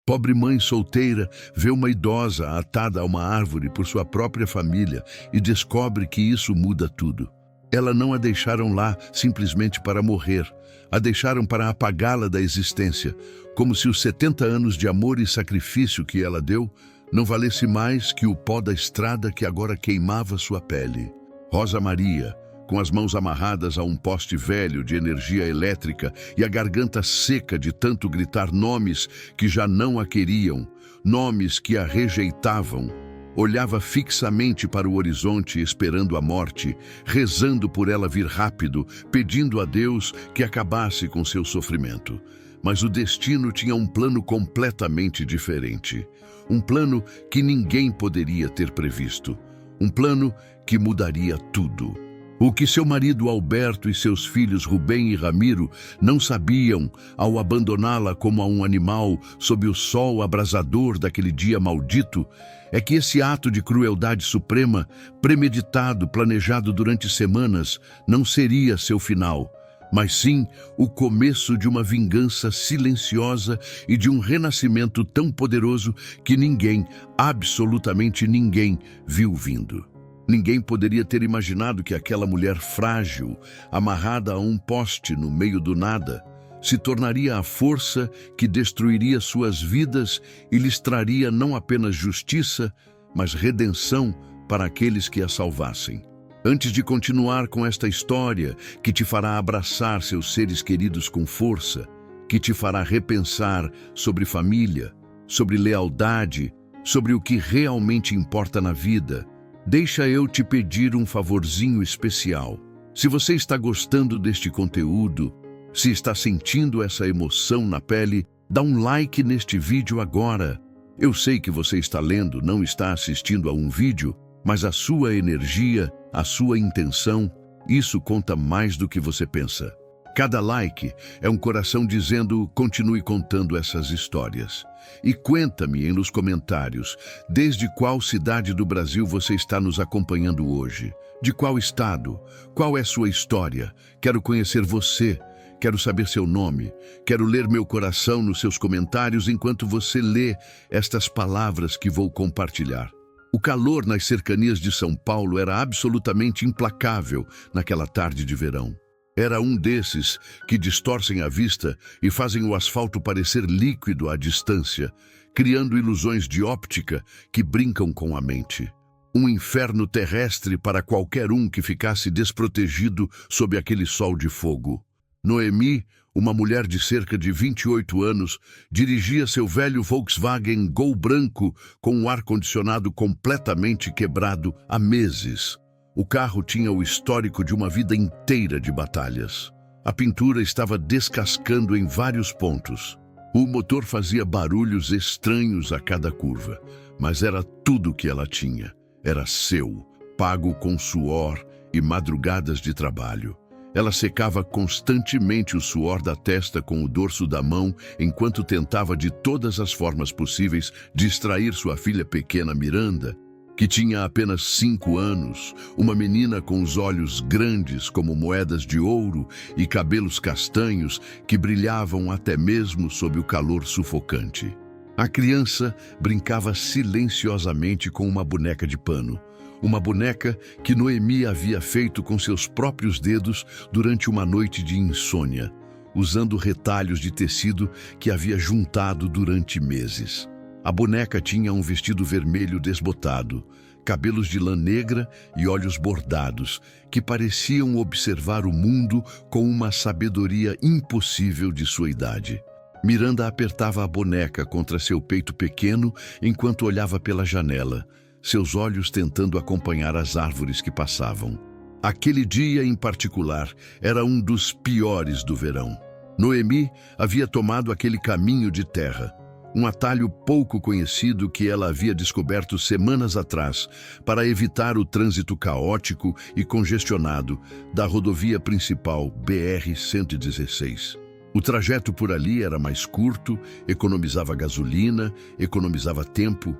Pobre mãe solteira vê uma idosa atada a uma árvore por sua própria família e descobre que isso muda tudo. Ela não a deixaram lá simplesmente para morrer, a deixaram para apagá-la da existência, como se os 70 anos de amor e sacrifício que ela deu não valesse mais que o pó da estrada que agora queimava sua pele. Rosa Maria, com as mãos amarradas a um poste velho de energia elétrica e a garganta seca de tanto gritar nomes que já não a queriam, nomes que a rejeitavam, olhava fixamente para o horizonte esperando a morte, rezando por ela vir rápido, pedindo a Deus que acabasse com seu sofrimento. Mas o destino tinha um plano completamente diferente. Um plano que ninguém poderia ter previsto. Um plano que mudaria tudo. O que seu marido Alberto e seus filhos Rubem e Ramiro não sabiam ao abandoná-la como a um animal sob o sol abrasador daquele dia maldito é que esse ato de crueldade suprema, premeditado, planejado durante semanas, não seria seu final, mas sim o começo de uma vingança silenciosa e de um renascimento tão poderoso que ninguém, absolutamente ninguém, viu vindo. Ninguém poderia ter imaginado que aquela mulher frágil, amarrada a um poste no meio do nada, se tornaria a força que destruiria suas vidas e lhes traria não apenas justiça, mas redenção para aqueles que a salvassem. Antes de continuar com esta história, que te fará abraçar seus seres queridos com força, que te fará repensar sobre família, sobre lealdade, sobre o que realmente importa na vida, deixa eu te pedir um favorzinho especial. Se você está gostando deste conteúdo, se está sentindo essa emoção na pele, dá um like neste vídeo agora. Eu sei que você está lendo, não está assistindo a um vídeo, mas a sua energia, a sua intenção, isso conta mais do que você pensa. Cada like é um coração dizendo: continue contando essas histórias. E conta-me nos comentários desde qual cidade do Brasil você está nos acompanhando hoje. De qual estado? Qual é sua história? Quero conhecer você. Quero saber seu nome. Quero ler meu coração nos seus comentários enquanto você lê estas palavras que vou compartilhar. O calor nas cercanias de São Paulo era absolutamente implacável naquela tarde de verão. Era um desses que distorcem a vista e fazem o asfalto parecer líquido à distância, criando ilusões de óptica que brincam com a mente. Um inferno terrestre para qualquer um que ficasse desprotegido sob aquele sol de fogo. Noemi, uma mulher de cerca de 28 anos, dirigia seu velho Volkswagen Gol branco com o ar-condicionado completamente quebrado há meses. O carro tinha o histórico de uma vida inteira de batalhas. A pintura estava descascando em vários pontos. O motor fazia barulhos estranhos a cada curva, mas era tudo que ela tinha. Era seu, pago com suor e madrugadas de trabalho. Ela secava constantemente o suor da testa com o dorso da mão enquanto tentava de todas as formas possíveis distrair sua filha pequena Miranda, que tinha apenas 5 anos, uma menina com os olhos grandes como moedas de ouro e cabelos castanhos que brilhavam até mesmo sob o calor sufocante. A criança brincava silenciosamente com uma boneca de pano, uma boneca que Noemi havia feito com seus próprios dedos durante uma noite de insônia, usando retalhos de tecido que havia juntado durante meses. A boneca tinha um vestido vermelho desbotado, cabelos de lã negra e olhos bordados, que pareciam observar o mundo com uma sabedoria impossível de sua idade. Miranda apertava a boneca contra seu peito pequeno enquanto olhava pela janela, seus olhos tentando acompanhar as árvores que passavam. Aquele dia em particular era um dos piores do verão. Noemi havia tomado aquele caminho de terra, um atalho pouco conhecido que ela havia descoberto semanas atrás para evitar o trânsito caótico e congestionado da rodovia principal BR-116. O trajeto por ali era mais curto, economizava gasolina, economizava tempo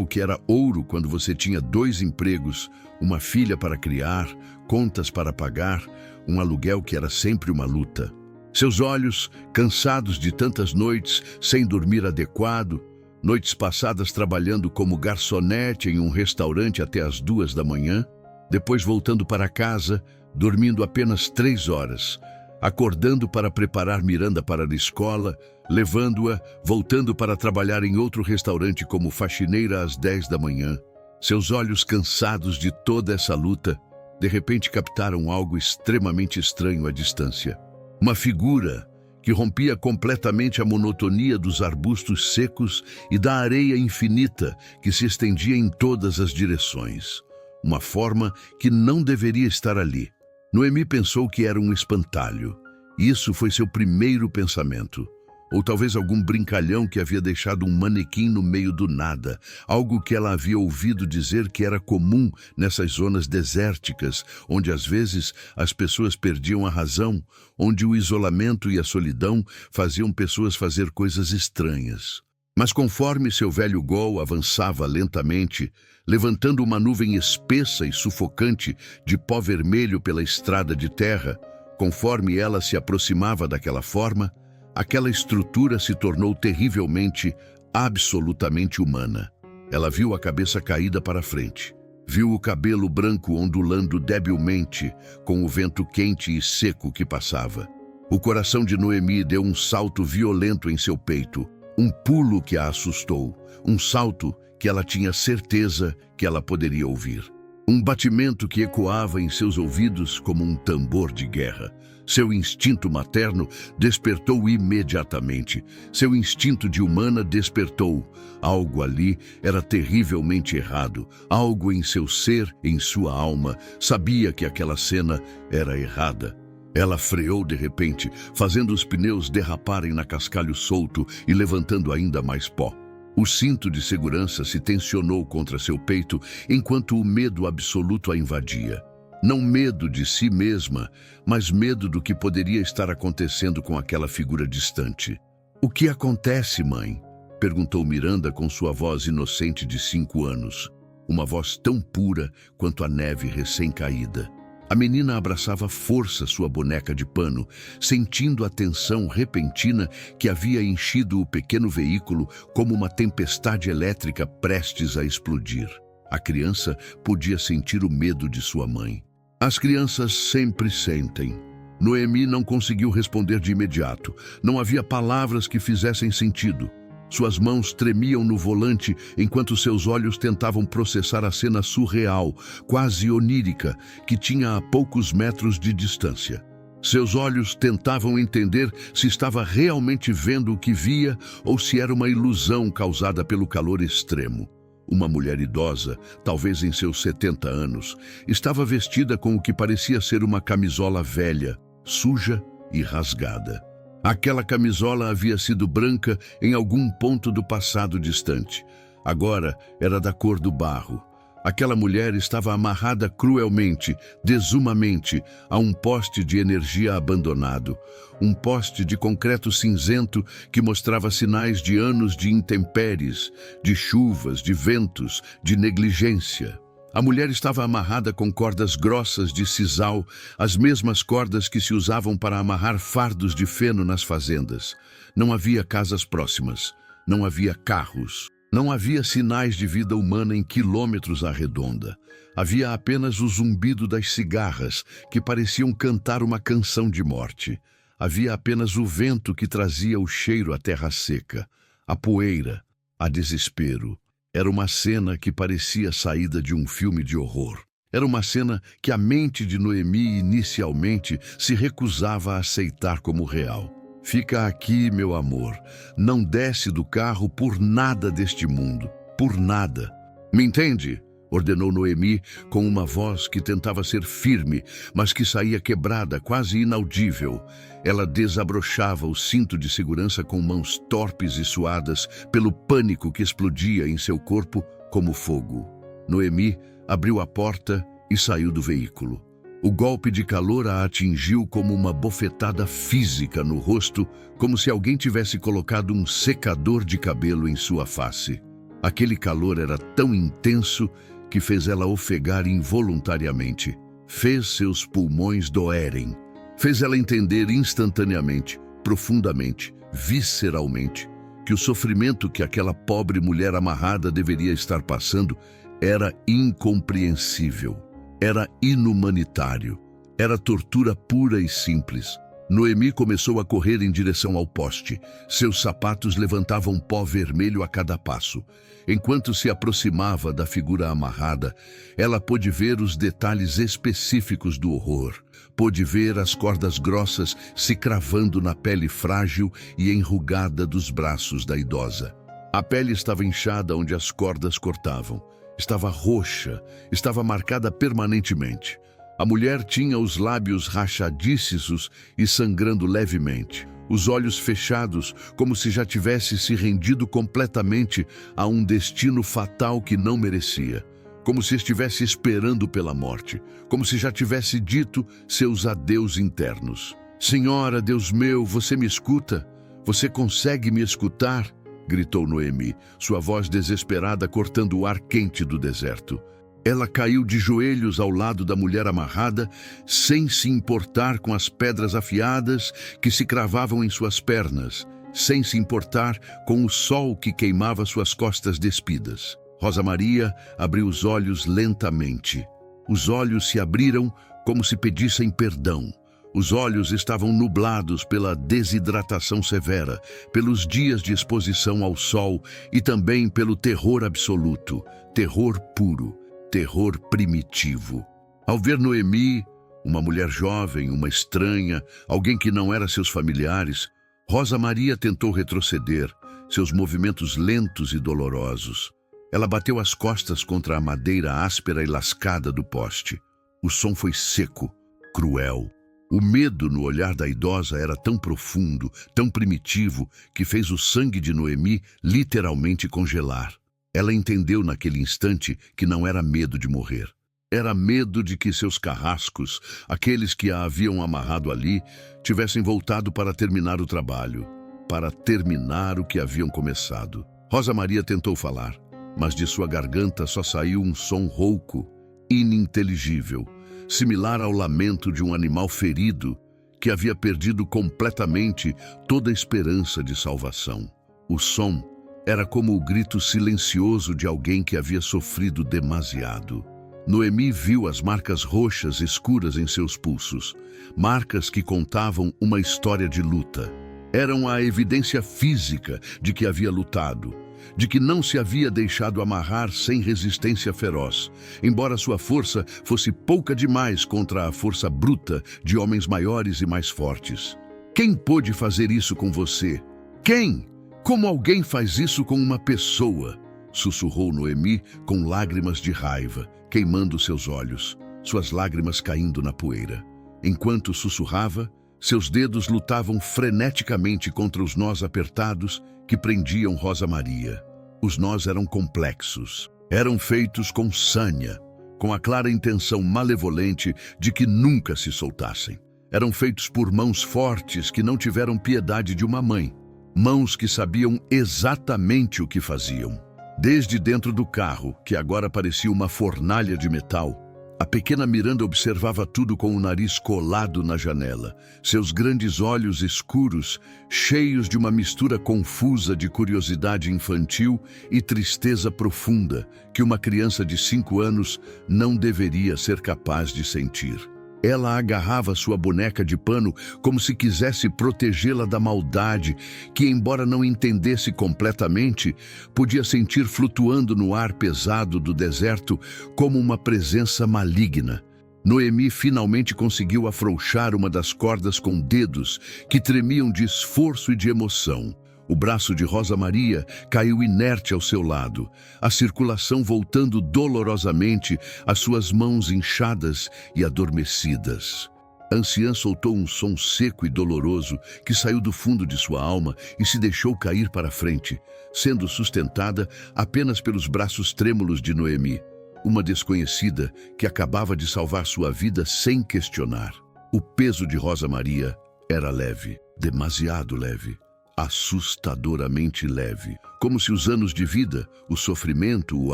que era ouro quando você tinha 2 empregos, uma filha para criar, contas para pagar, um aluguel que era sempre uma luta. Seus olhos, cansados de tantas noites, sem dormir adequado, noites passadas trabalhando como garçonete em um restaurante até as 2 da manhã, depois voltando para casa, dormindo apenas 3 horas, acordando para preparar Miranda para a escola, levando-a, voltando para trabalhar em outro restaurante como faxineira às 10 da manhã. Seus olhos cansados de toda essa luta, de repente captaram algo extremamente estranho à distância. Uma figura que rompia completamente a monotonia dos arbustos secos e da areia infinita que se estendia em todas as direções. Uma forma que não deveria estar ali. Noemi pensou que era um espantalho. Isso foi seu primeiro pensamento. Ou talvez algum brincalhão que havia deixado um manequim no meio do nada, algo que ela havia ouvido dizer que era comum nessas zonas desérticas, onde às vezes as pessoas perdiam a razão, onde o isolamento e a solidão faziam pessoas fazer coisas estranhas. Mas conforme seu velho Gol avançava lentamente, levantando uma nuvem espessa e sufocante de pó vermelho pela estrada de terra, conforme ela se aproximava daquela forma, aquela estrutura se tornou terrivelmente, absolutamente humana. Ela viu a cabeça caída para frente. Viu o cabelo branco ondulando debilmente com o vento quente e seco que passava. O coração de Noemi deu um salto violento em seu peito, um pulo que a assustou, um salto que ela tinha certeza que ela poderia ouvir. Um batimento que ecoava em seus ouvidos como um tambor de guerra. Seu instinto materno despertou imediatamente. Seu instinto de humana despertou. Algo ali era terrivelmente errado. Algo em seu ser, em sua alma, sabia que aquela cena era errada. Ela freou de repente, fazendo os pneus derraparem na cascalho solto e levantando ainda mais pó. O cinto de segurança se tensionou contra seu peito enquanto o medo absoluto a invadia. Não medo de si mesma, mas medo do que poderia estar acontecendo com aquela figura distante. "O que acontece, mãe?" perguntou Miranda com sua voz inocente de 5 anos. Uma voz tão pura quanto a neve recém-caída. A menina abraçava à força sua boneca de pano, sentindo a tensão repentina que havia enchido o pequeno veículo como uma tempestade elétrica prestes a explodir. A criança podia sentir o medo de sua mãe. As crianças sempre sentem. Noemi não conseguiu responder de imediato. Não havia palavras que fizessem sentido. Suas mãos tremiam no volante enquanto seus olhos tentavam processar a cena surreal, quase onírica, que tinha a poucos metros de distância. Seus olhos tentavam entender se estava realmente vendo o que via ou se era uma ilusão causada pelo calor extremo. Uma mulher idosa, talvez em seus 70 anos, estava vestida com o que parecia ser uma camisola velha, suja e rasgada. Aquela camisola havia sido branca em algum ponto do passado distante. Agora era da cor do barro. Aquela mulher estava amarrada cruelmente, desumamente, a um poste de energia abandonado. Um poste de concreto cinzento que mostrava sinais de anos de intempéries, de chuvas, de ventos, de negligência. A mulher estava amarrada com cordas grossas de sisal, as mesmas cordas que se usavam para amarrar fardos de feno nas fazendas. Não havia casas próximas, não havia carros. Não havia sinais de vida humana em quilômetros à redonda. Havia apenas o zumbido das cigarras, que pareciam cantar uma canção de morte. Havia apenas o vento que trazia o cheiro à terra seca, a poeira, a desespero. Era uma cena que parecia saída de um filme de horror. Era uma cena que a mente de Noemi inicialmente se recusava a aceitar como real. "Fica aqui, meu amor. Não desce do carro por nada deste mundo. Por nada. Me entende?" ordenou Noemi com uma voz que tentava ser firme, mas que saía quebrada, quase inaudível. Ela desabrochava o cinto de segurança com mãos torpes e suadas pelo pânico que explodia em seu corpo como fogo. Noemi abriu a porta e saiu do veículo. O golpe de calor a atingiu como uma bofetada física no rosto, como se alguém tivesse colocado um secador de cabelo em sua face. Aquele calor era tão intenso que fez ela ofegar involuntariamente. Fez seus pulmões doerem. Fez ela entender instantaneamente, profundamente, visceralmente, que o sofrimento que aquela pobre mulher amarrada deveria estar passando era incompreensível, era inumanitário, era tortura pura e simples. Noemi começou a correr em direção ao poste. Seus sapatos levantavam pó vermelho a cada passo. Enquanto se aproximava da figura amarrada, ela pôde ver os detalhes específicos do horror. Pôde ver as cordas grossas se cravando na pele frágil e enrugada dos braços da idosa. A pele estava inchada onde as cordas cortavam. Estava roxa, estava marcada permanentemente. A mulher tinha os lábios rachadiços e sangrando levemente, os olhos fechados, como se já tivesse se rendido completamente a um destino fatal que não merecia, como se estivesse esperando pela morte, como se já tivesse dito seus adeus internos. Senhora, Deus meu, você me escuta? Você consegue me escutar? Gritou Noemi, sua voz desesperada cortando o ar quente do deserto. Ela caiu de joelhos ao lado da mulher amarrada, sem se importar com as pedras afiadas que se cravavam em suas pernas, sem se importar com o sol que queimava suas costas despidas. Rosa Maria abriu os olhos lentamente. Os olhos se abriram como se pedissem perdão. Os olhos estavam nublados pela desidratação severa, pelos dias de exposição ao sol e também pelo terror absoluto, terror puro. Terror primitivo. Ao ver Noemi, uma mulher jovem, uma estranha, alguém que não era seus familiares, Rosa Maria tentou retroceder, seus movimentos lentos e dolorosos. Ela bateu as costas contra a madeira áspera e lascada do poste. O som foi seco, cruel. O medo no olhar da idosa era tão profundo, tão primitivo, que fez o sangue de Noemi literalmente congelar. Ela entendeu naquele instante que não era medo de morrer. Era medo de que seus carrascos, aqueles que a haviam amarrado ali, tivessem voltado para terminar o trabalho, para terminar o que haviam começado. Rosa Maria tentou falar, mas de sua garganta só saiu um som rouco, ininteligível, similar ao lamento de um animal ferido que havia perdido completamente toda a esperança de salvação. O som era como o grito silencioso de alguém que havia sofrido demasiado. Noemi viu as marcas roxas escuras em seus pulsos, marcas que contavam uma história de luta. Eram a evidência física de que havia lutado, de que não se havia deixado amarrar sem resistência feroz, embora sua força fosse pouca demais contra a força bruta de homens maiores e mais fortes. Quem pôde fazer isso com você? Quem? Como alguém faz isso com uma pessoa? Sussurrou Noemi com lágrimas de raiva, queimando seus olhos, suas lágrimas caindo na poeira. Enquanto sussurrava, seus dedos lutavam freneticamente contra os nós apertados que prendiam Rosa Maria. Os nós eram complexos, eram feitos com sanha, com a clara intenção malevolente de que nunca se soltassem. Eram feitos por mãos fortes que não tiveram piedade de uma mãe. Mãos que sabiam exatamente o que faziam. Desde dentro do carro, que agora parecia uma fornalha de metal, a pequena Miranda observava tudo com o nariz colado na janela, seus grandes olhos escuros, cheios de uma mistura confusa de curiosidade infantil e tristeza profunda que uma criança de 5 anos não deveria ser capaz de sentir. Ela agarrava sua boneca de pano como se quisesse protegê-la da maldade que, embora não entendesse completamente, podia sentir flutuando no ar pesado do deserto como uma presença maligna. Noemi finalmente conseguiu afrouxar uma das cordas com dedos que tremiam de esforço e de emoção. O braço de Rosa Maria caiu inerte ao seu lado, a circulação voltando dolorosamente às suas mãos inchadas e adormecidas. A anciã soltou um som seco e doloroso que saiu do fundo de sua alma e se deixou cair para frente, sendo sustentada apenas pelos braços trêmulos de Noemi, uma desconhecida que acabava de salvar sua vida sem questionar. O peso de Rosa Maria era leve, demasiado leve. Assustadoramente leve, como se os anos de vida, o sofrimento, o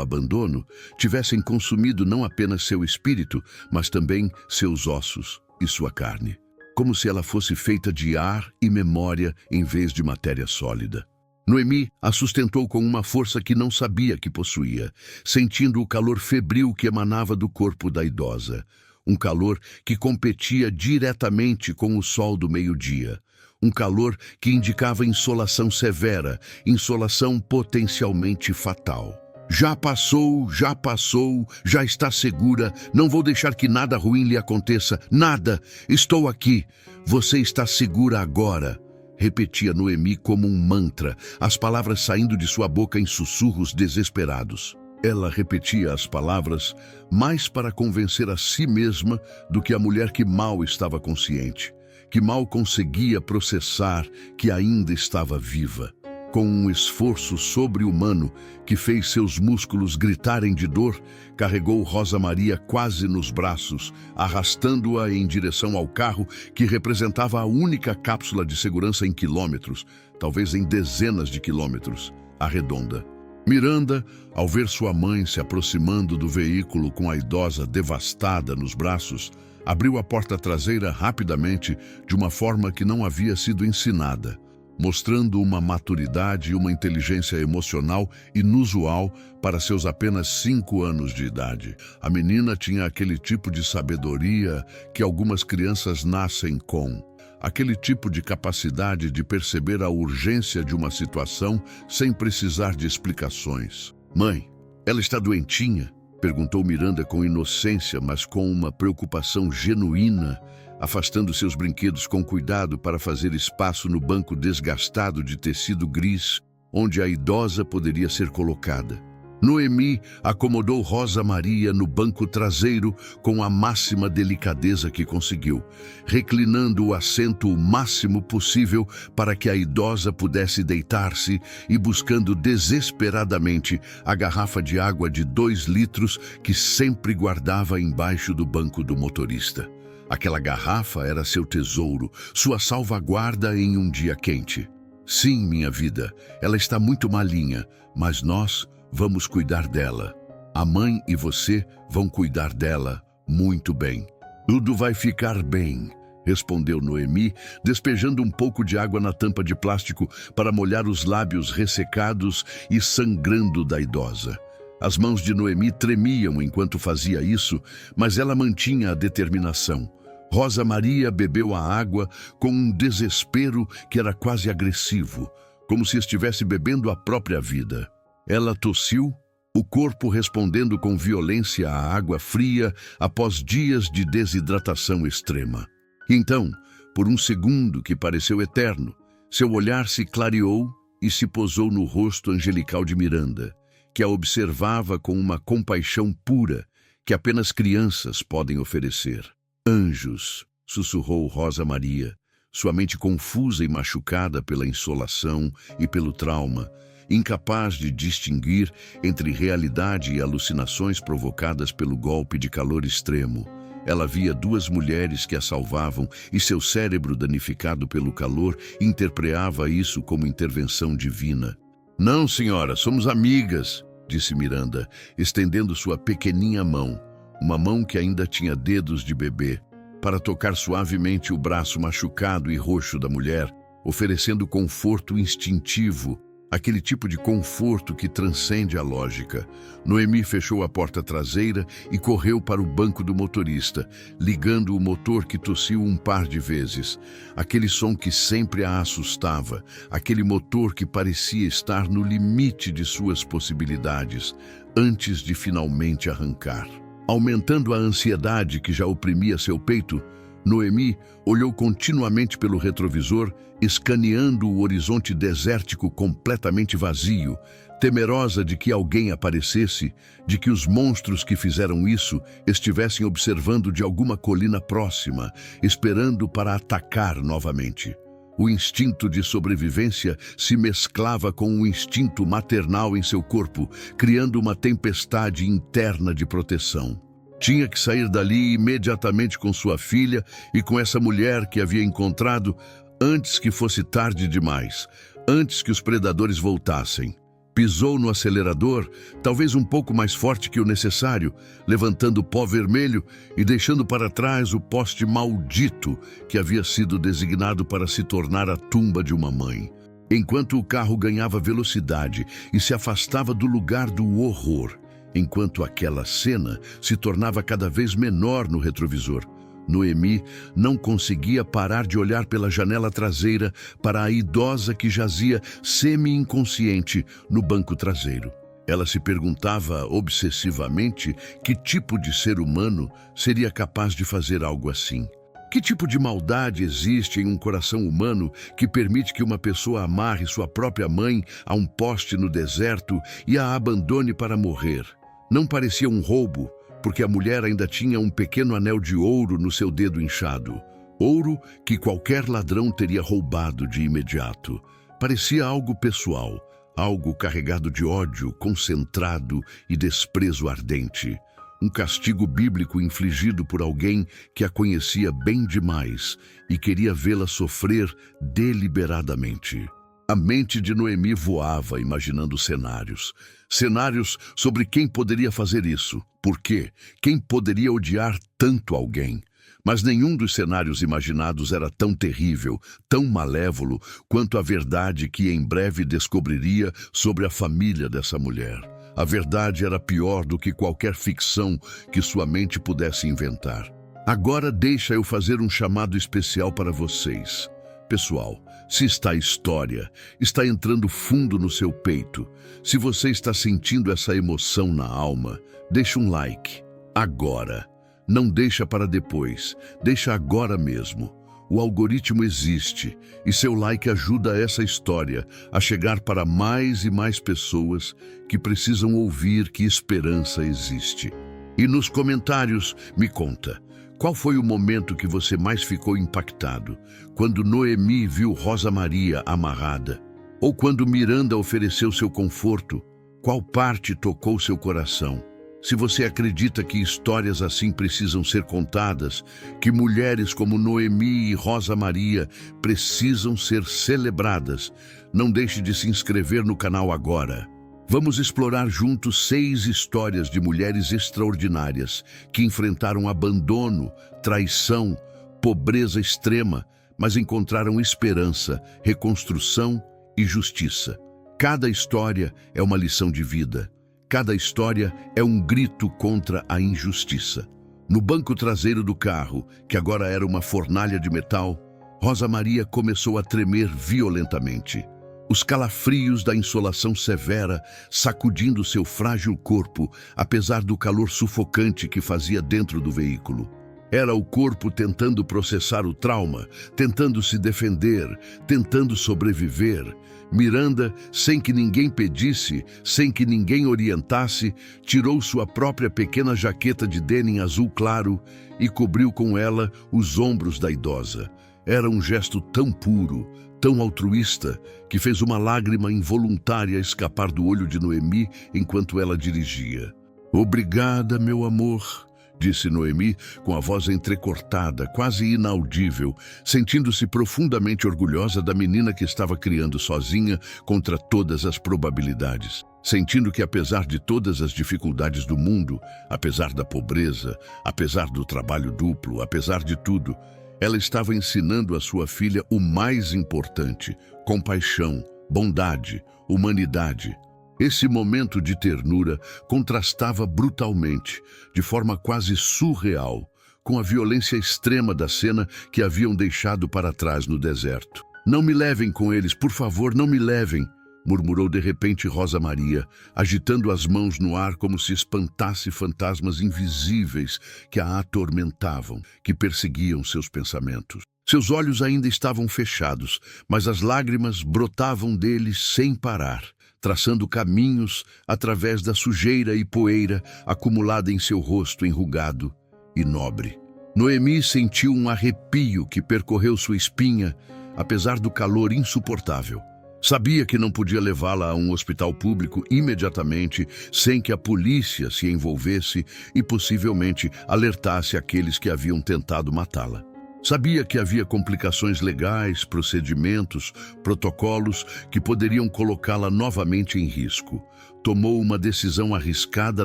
abandono, tivessem consumido não apenas seu espírito, mas também seus ossos e sua carne. como se ela fosse feita de ar e memória em vez de matéria sólida. Noemi a sustentou com uma força que não sabia que possuía, sentindo o calor febril que emanava do corpo da idosa. Um calor que competia diretamente com o sol do meio-dia. Um calor que indicava insolação severa, insolação potencialmente fatal. Já passou, já está segura, não vou deixar que nada ruim lhe aconteça, nada, estou aqui, você está segura agora. Repetia Noemi como um mantra, as palavras saindo de sua boca em sussurros desesperados. Ela repetia as palavras mais para convencer a si mesma do que a mulher que mal estava consciente, que mal conseguia processar que ainda estava viva. Com um esforço sobre-humano que fez seus músculos gritarem de dor, carregou Rosa Maria quase nos braços, arrastando-a em direção ao carro que representava a única cápsula de segurança em quilômetros, talvez em dezenas de quilômetros, a redonda. Miranda, ao ver sua mãe se aproximando do veículo com a idosa devastada nos braços, abriu a porta traseira rapidamente de uma forma que não havia sido ensinada, mostrando uma maturidade e uma inteligência emocional inusual para seus apenas 5 anos de idade. A menina tinha aquele tipo de sabedoria que algumas crianças nascem com, aquele tipo de capacidade de perceber a urgência de uma situação sem precisar de explicações. "Mãe, ela está doentinha?" perguntou Miranda com inocência, mas com uma preocupação genuína, afastando seus brinquedos com cuidado para fazer espaço no banco desgastado de tecido gris, onde a idosa poderia ser colocada. Noemi acomodou Rosa Maria no banco traseiro com a máxima delicadeza que conseguiu, reclinando o assento o máximo possível para que a idosa pudesse deitar-se e buscando desesperadamente a garrafa de água de 2 litros que sempre guardava embaixo do banco do motorista. Aquela garrafa era seu tesouro, sua salvaguarda em um dia quente. "Sim, minha vida, ela está muito malinha, mas nós vamos cuidar dela. A mãe e você vão cuidar dela muito bem. Tudo vai ficar bem", respondeu Noemi, despejando um pouco de água na tampa de plástico para molhar os lábios ressecados e sangrando da idosa. As mãos de Noemi tremiam enquanto fazia isso, mas ela mantinha a determinação. Rosa Maria bebeu a água com um desespero que era quase agressivo, como se estivesse bebendo a própria vida. Ela tossiu, o corpo respondendo com violência à água fria após dias de desidratação extrema. Então, por um segundo que pareceu eterno, seu olhar se clareou e se posou no rosto angelical de Miranda, que a observava com uma compaixão pura que apenas crianças podem oferecer. "Anjos", sussurrou Rosa Maria, sua mente confusa e machucada pela insolação e pelo trauma, incapaz de distinguir entre realidade e alucinações provocadas pelo golpe de calor extremo. Ela via 2 mulheres que a salvavam e seu cérebro danificado pelo calor interpretava isso como intervenção divina. "Não, senhora, somos amigas", disse Miranda, estendendo sua pequeninha mão, uma mão que ainda tinha dedos de bebê, para tocar suavemente o braço machucado e roxo da mulher, oferecendo conforto instintivo, aquele tipo de conforto que transcende a lógica. Noemi fechou a porta traseira e correu para o banco do motorista, ligando o motor que tossiu um par de vezes. Aquele som que sempre a assustava, aquele motor que parecia estar no limite de suas possibilidades, antes de finalmente arrancar. Aumentando a ansiedade que já oprimia seu peito, Noemi olhou continuamente pelo retrovisor, escaneando o horizonte desértico completamente vazio, temerosa de que alguém aparecesse, de que os monstros que fizeram isso estivessem observando de alguma colina próxima, esperando para atacar novamente. O instinto de sobrevivência se mesclava com o instinto maternal em seu corpo, criando uma tempestade interna de proteção. Tinha que sair dali imediatamente com sua filha e com essa mulher que havia encontrado antes que fosse tarde demais, antes que os predadores voltassem. Pisou no acelerador, talvez um pouco mais forte que o necessário, levantando o pó vermelho e deixando para trás o poste maldito que havia sido designado para se tornar a tumba de uma mãe. Enquanto o carro ganhava velocidade e se afastava do lugar do horror, enquanto aquela cena se tornava cada vez menor no retrovisor, Noemi não conseguia parar de olhar pela janela traseira para a idosa que jazia semi-inconsciente no banco traseiro. Ela se perguntava obsessivamente que tipo de ser humano seria capaz de fazer algo assim. Que tipo de maldade existe em um coração humano que permite que uma pessoa amarre sua própria mãe a um poste no deserto e a abandone para morrer? Não parecia um roubo, porque a mulher ainda tinha um pequeno anel de ouro no seu dedo inchado. Ouro que qualquer ladrão teria roubado de imediato. Parecia algo pessoal, algo carregado de ódio concentrado e desprezo ardente. Um castigo bíblico infligido por alguém que a conhecia bem demais e queria vê-la sofrer deliberadamente. A mente de Noemi voava imaginando cenários. Cenários sobre quem poderia fazer isso, por quê, quem poderia odiar tanto alguém. Mas nenhum dos cenários imaginados era tão terrível, tão malévolo, quanto a verdade que em breve descobriria sobre a família dessa mulher. A verdade era pior do que qualquer ficção que sua mente pudesse inventar. Agora deixa eu fazer um chamado especial para vocês. Pessoal, se esta história está entrando fundo no seu peito, se você está sentindo essa emoção na alma, deixa um like. Agora. Não deixa para depois, deixa agora mesmo. O algoritmo existe e seu like ajuda essa história a chegar para mais e mais pessoas que precisam ouvir que esperança existe. E nos comentários, me conta, qual foi o momento que você mais ficou impactado? Quando Noemi viu Rosa Maria amarrada? Ou quando Miranda ofereceu seu conforto? Qual parte tocou seu coração? Se você acredita que histórias assim precisam ser contadas, que mulheres como Noemi e Rosa Maria precisam ser celebradas, não deixe de se inscrever no canal agora. Vamos explorar juntos 6 histórias de mulheres extraordinárias que enfrentaram abandono, traição, pobreza extrema, mas encontraram esperança, reconstrução e justiça. Cada história é uma lição de vida. Cada história é um grito contra a injustiça. No banco traseiro do carro, que agora era uma fornalha de metal, Rosa Maria começou a tremer violentamente. Os calafrios da insolação severa sacudindo seu frágil corpo, apesar do calor sufocante que fazia dentro do veículo. Era o corpo tentando processar o trauma, tentando se defender, tentando sobreviver. Miranda, sem que ninguém pedisse, sem que ninguém orientasse, tirou sua própria pequena jaqueta de denim azul claro e cobriu com ela os ombros da idosa. Era um gesto tão puro, tão altruísta, que fez uma lágrima involuntária escapar do olho de Noemi enquanto ela dirigia. "Obrigada, meu amor", disse Noemi com a voz entrecortada, quase inaudível, sentindo-se profundamente orgulhosa da menina que estava criando sozinha contra todas as probabilidades. Sentindo que apesar de todas as dificuldades do mundo, apesar da pobreza, apesar do trabalho duplo, apesar de tudo, ela estava ensinando à sua filha o mais importante: compaixão, bondade, humanidade. Esse momento de ternura contrastava brutalmente, de forma quase surreal, com a violência extrema da cena que haviam deixado para trás no deserto. "Não me levem com eles, por favor, não me levem", murmurou de repente Rosa Maria, agitando as mãos no ar como se espantasse fantasmas invisíveis que a atormentavam, que perseguiam seus pensamentos. Seus olhos ainda estavam fechados, mas as lágrimas brotavam deles sem parar, traçando caminhos através da sujeira e poeira acumulada em seu rosto enrugado e nobre. Noemi sentiu um arrepio que percorreu sua espinha, apesar do calor insuportável. Sabia que não podia levá-la a um hospital público imediatamente, sem que a polícia se envolvesse e possivelmente alertasse aqueles que haviam tentado matá-la. Sabia que havia complicações legais, procedimentos, protocolos que poderiam colocá-la novamente em risco. Tomou uma decisão arriscada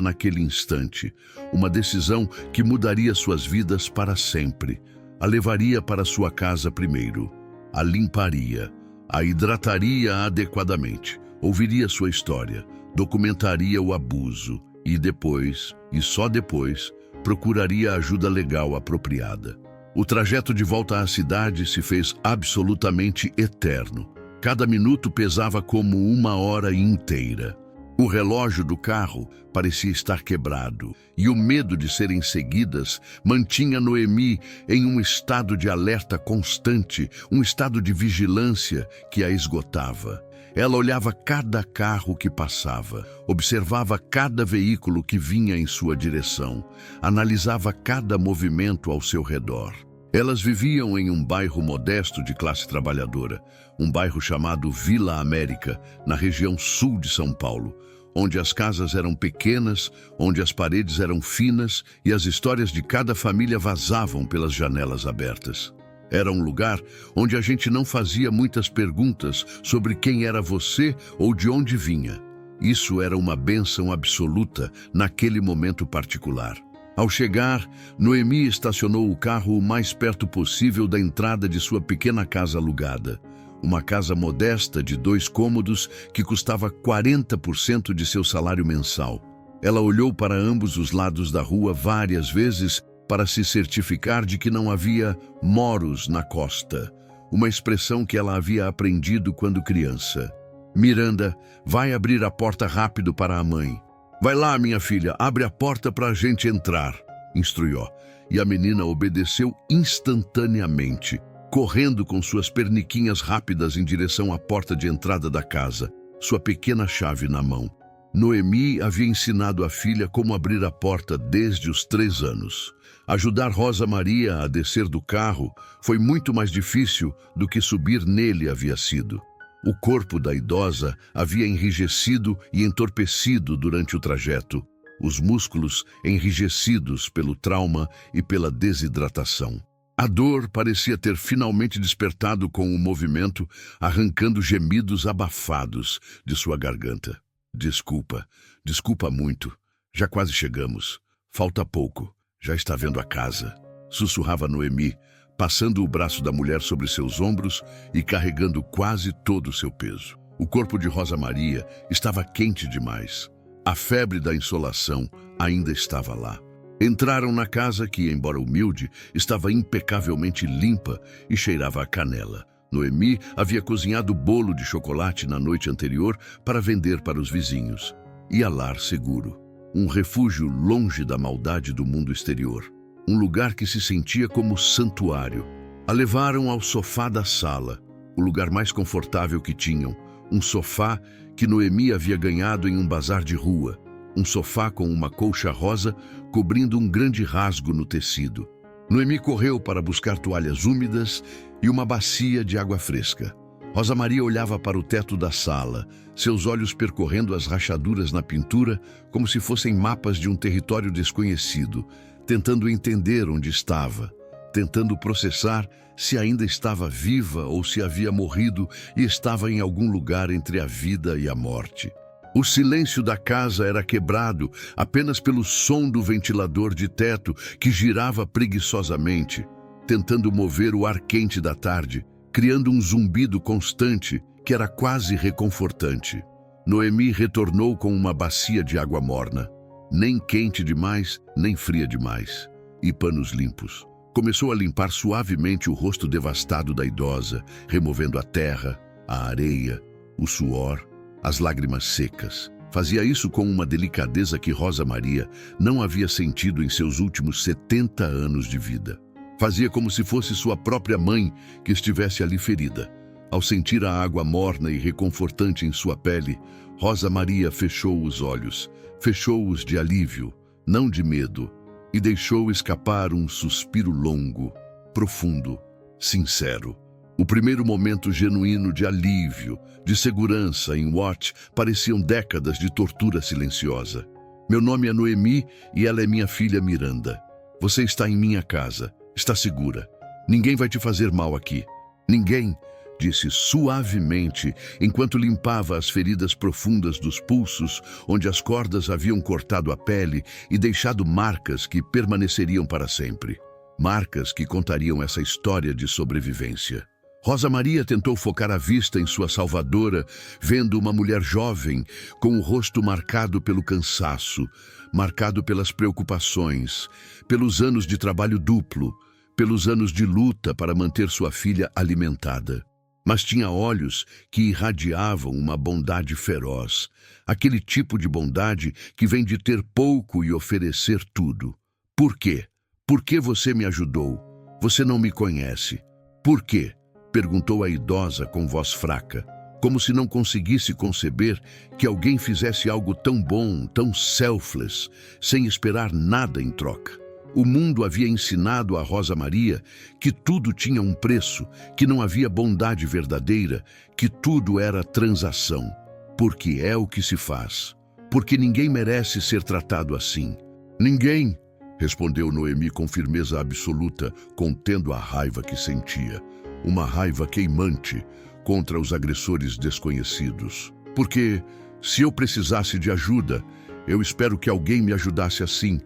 naquele instante, uma decisão que mudaria suas vidas para sempre. A levaria para sua casa primeiro, a limparia, a hidrataria adequadamente, ouviria sua história, documentaria o abuso e depois, e só depois, procuraria ajuda legal apropriada. O trajeto de volta à cidade se fez absolutamente eterno. Cada minuto pesava como uma hora inteira. O relógio do carro parecia estar quebrado, e o medo de serem seguidas mantinha Noemi em um estado de alerta constante, um estado de vigilância que a esgotava. Ela olhava cada carro que passava, observava cada veículo que vinha em sua direção, analisava cada movimento ao seu redor. Elas viviam em um bairro modesto de classe trabalhadora, um bairro chamado Vila América, na região sul de São Paulo, onde as casas eram pequenas, onde as paredes eram finas e as histórias de cada família vazavam pelas janelas abertas. Era um lugar onde a gente não fazia muitas perguntas sobre quem era você ou de onde vinha. Isso era uma bênção absoluta naquele momento particular. Ao chegar, Noemi estacionou o carro o mais perto possível da entrada de sua pequena casa alugada. Uma casa modesta de 2 cômodos que custava 40% de seu salário mensal. Ela olhou para ambos os lados da rua várias vezes para se certificar de que não havia moros na costa, uma expressão que ela havia aprendido quando criança. Miranda, vai abrir a porta rápido para a mãe. Vai lá, minha filha, abre a porta para a gente entrar, instruiu. E a menina obedeceu instantaneamente, correndo com suas perniquinhas rápidas em direção à porta de entrada da casa, sua pequena chave na mão. Noemi havia ensinado a filha como abrir a porta desde os 3 anos. Ajudar Rosa Maria a descer do carro foi muito mais difícil do que subir nele havia sido. O corpo da idosa havia enrijecido e entorpecido durante o trajeto, os músculos enrijecidos pelo trauma e pela desidratação. A dor parecia ter finalmente despertado com o movimento, arrancando gemidos abafados de sua garganta. Desculpa muito. Já quase chegamos. Falta pouco. Já está vendo a casa. Sussurrava Noemi, passando o braço da mulher sobre seus ombros e carregando quase todo o seu peso. O corpo de Rosa Maria estava quente demais. A febre da insolação ainda estava lá. Entraram na casa que, embora humilde, estava impecavelmente limpa e cheirava a canela. Noemi havia cozinhado bolo de chocolate na noite anterior para vender para os vizinhos. Ia lar seguro, um refúgio longe da maldade do mundo exterior, um lugar que se sentia como santuário. A levaram ao sofá da sala, o lugar mais confortável que tinham, um sofá que Noemi havia ganhado em um bazar de rua, um sofá com uma colcha rosa cobrindo um grande rasgo no tecido. Noemi correu para buscar toalhas úmidas e uma bacia de água fresca. Rosa Maria olhava para o teto da sala, seus olhos percorrendo as rachaduras na pintura como se fossem mapas de um território desconhecido, tentando entender onde estava, tentando processar se ainda estava viva ou se havia morrido e estava em algum lugar entre a vida e a morte. O silêncio da casa era quebrado apenas pelo som do ventilador de teto que girava preguiçosamente, tentando mover o ar quente da tarde, criando um zumbido constante que era quase reconfortante. Noemi retornou com uma bacia de água morna, nem quente demais, nem fria demais, e panos limpos. Começou a limpar suavemente o rosto devastado da idosa, removendo a terra, a areia, o suor, as lágrimas secas. Fazia isso com uma delicadeza que Rosa Maria não havia sentido em seus últimos 70 anos de vida. Fazia como se fosse sua própria mãe que estivesse ali ferida. Ao sentir a água morna e reconfortante em sua pele, Rosa Maria fechou os olhos, fechou-os de alívio, não de medo, e deixou escapar um suspiro longo, profundo, sincero. O primeiro momento genuíno de alívio, de segurança em Watch pareciam décadas de tortura silenciosa. Meu nome é Noemi e ela é minha filha Miranda. Você está em minha casa, está segura. Ninguém vai te fazer mal aqui. Ninguém, disse suavemente, enquanto limpava as feridas profundas dos pulsos, onde as cordas haviam cortado a pele e deixado marcas que permaneceriam para sempre. Marcas que contariam essa história de sobrevivência. Rosa Maria tentou focar a vista em sua salvadora, vendo uma mulher jovem, com o rosto marcado pelo cansaço, marcado pelas preocupações, pelos anos de trabalho duplo, pelos anos de luta para manter sua filha alimentada. Mas tinha olhos que irradiavam uma bondade feroz, aquele tipo de bondade que vem de ter pouco e oferecer tudo. Por quê? Por que você me ajudou? Você não me conhece. Por quê? Perguntou a idosa com voz fraca, como se não conseguisse conceber que alguém fizesse algo tão bom, tão selfless, sem esperar nada em troca. O mundo havia ensinado a Rosa Maria que tudo tinha um preço, que não havia bondade verdadeira, que tudo era transação. Porque é o que se faz. Porque ninguém merece ser tratado assim. Ninguém, respondeu Noemi com firmeza absoluta, contendo a raiva que sentia. Uma raiva queimante contra os agressores desconhecidos. Porque, se eu precisasse de ajuda, eu espero que alguém me ajudasse assim,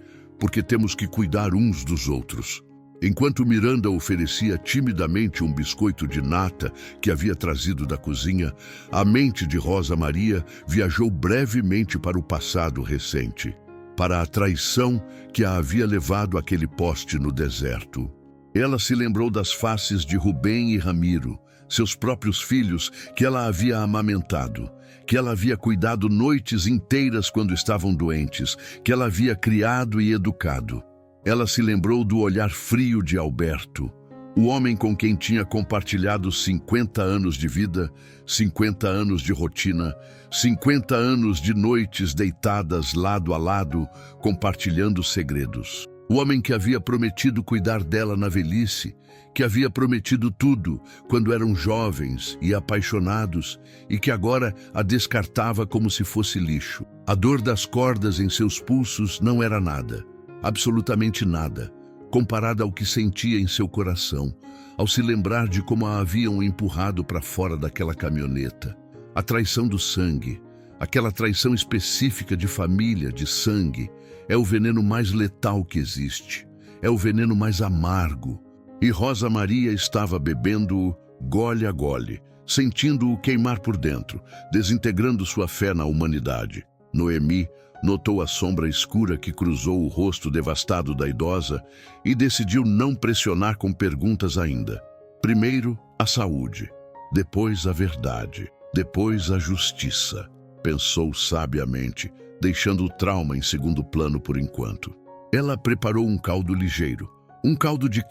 porque temos que cuidar uns dos outros. Enquanto Miranda oferecia timidamente um biscoito de nata que havia trazido da cozinha, a mente de Rosa Maria viajou brevemente para o passado recente, para a traição que a havia levado àquele poste no deserto. Ela se lembrou das faces de Rubem e Ramiro, seus próprios filhos que ela havia amamentado, que ela havia cuidado noites inteiras quando estavam doentes, que ela havia criado e educado. Ela se lembrou do olhar frio de Alberto, o homem com quem tinha compartilhado 50 anos de vida, 50 anos de rotina, 50 anos de noites deitadas lado a lado, compartilhando segredos. O homem que havia prometido cuidar dela na velhice, que havia prometido tudo quando eram jovens e apaixonados e que agora a descartava como se fosse lixo. A dor das cordas em seus pulsos não era nada, absolutamente nada, comparada ao que sentia em seu coração, ao se lembrar de como a haviam empurrado para fora daquela caminhoneta. A traição do sangue, aquela traição específica de família, de sangue, é o veneno mais letal que existe. É o veneno mais amargo. E Rosa Maria estava bebendo-o gole a gole, sentindo-o queimar por dentro, desintegrando sua fé na humanidade. Noemi notou a sombra escura que cruzou o rosto devastado da idosa e decidiu não pressionar com perguntas ainda. Primeiro, a saúde. Depois, a verdade. Depois, a justiça. Pensou sabiamente, deixando o trauma em segundo plano por enquanto. Ela preparou um caldo ligeiro, um caldo de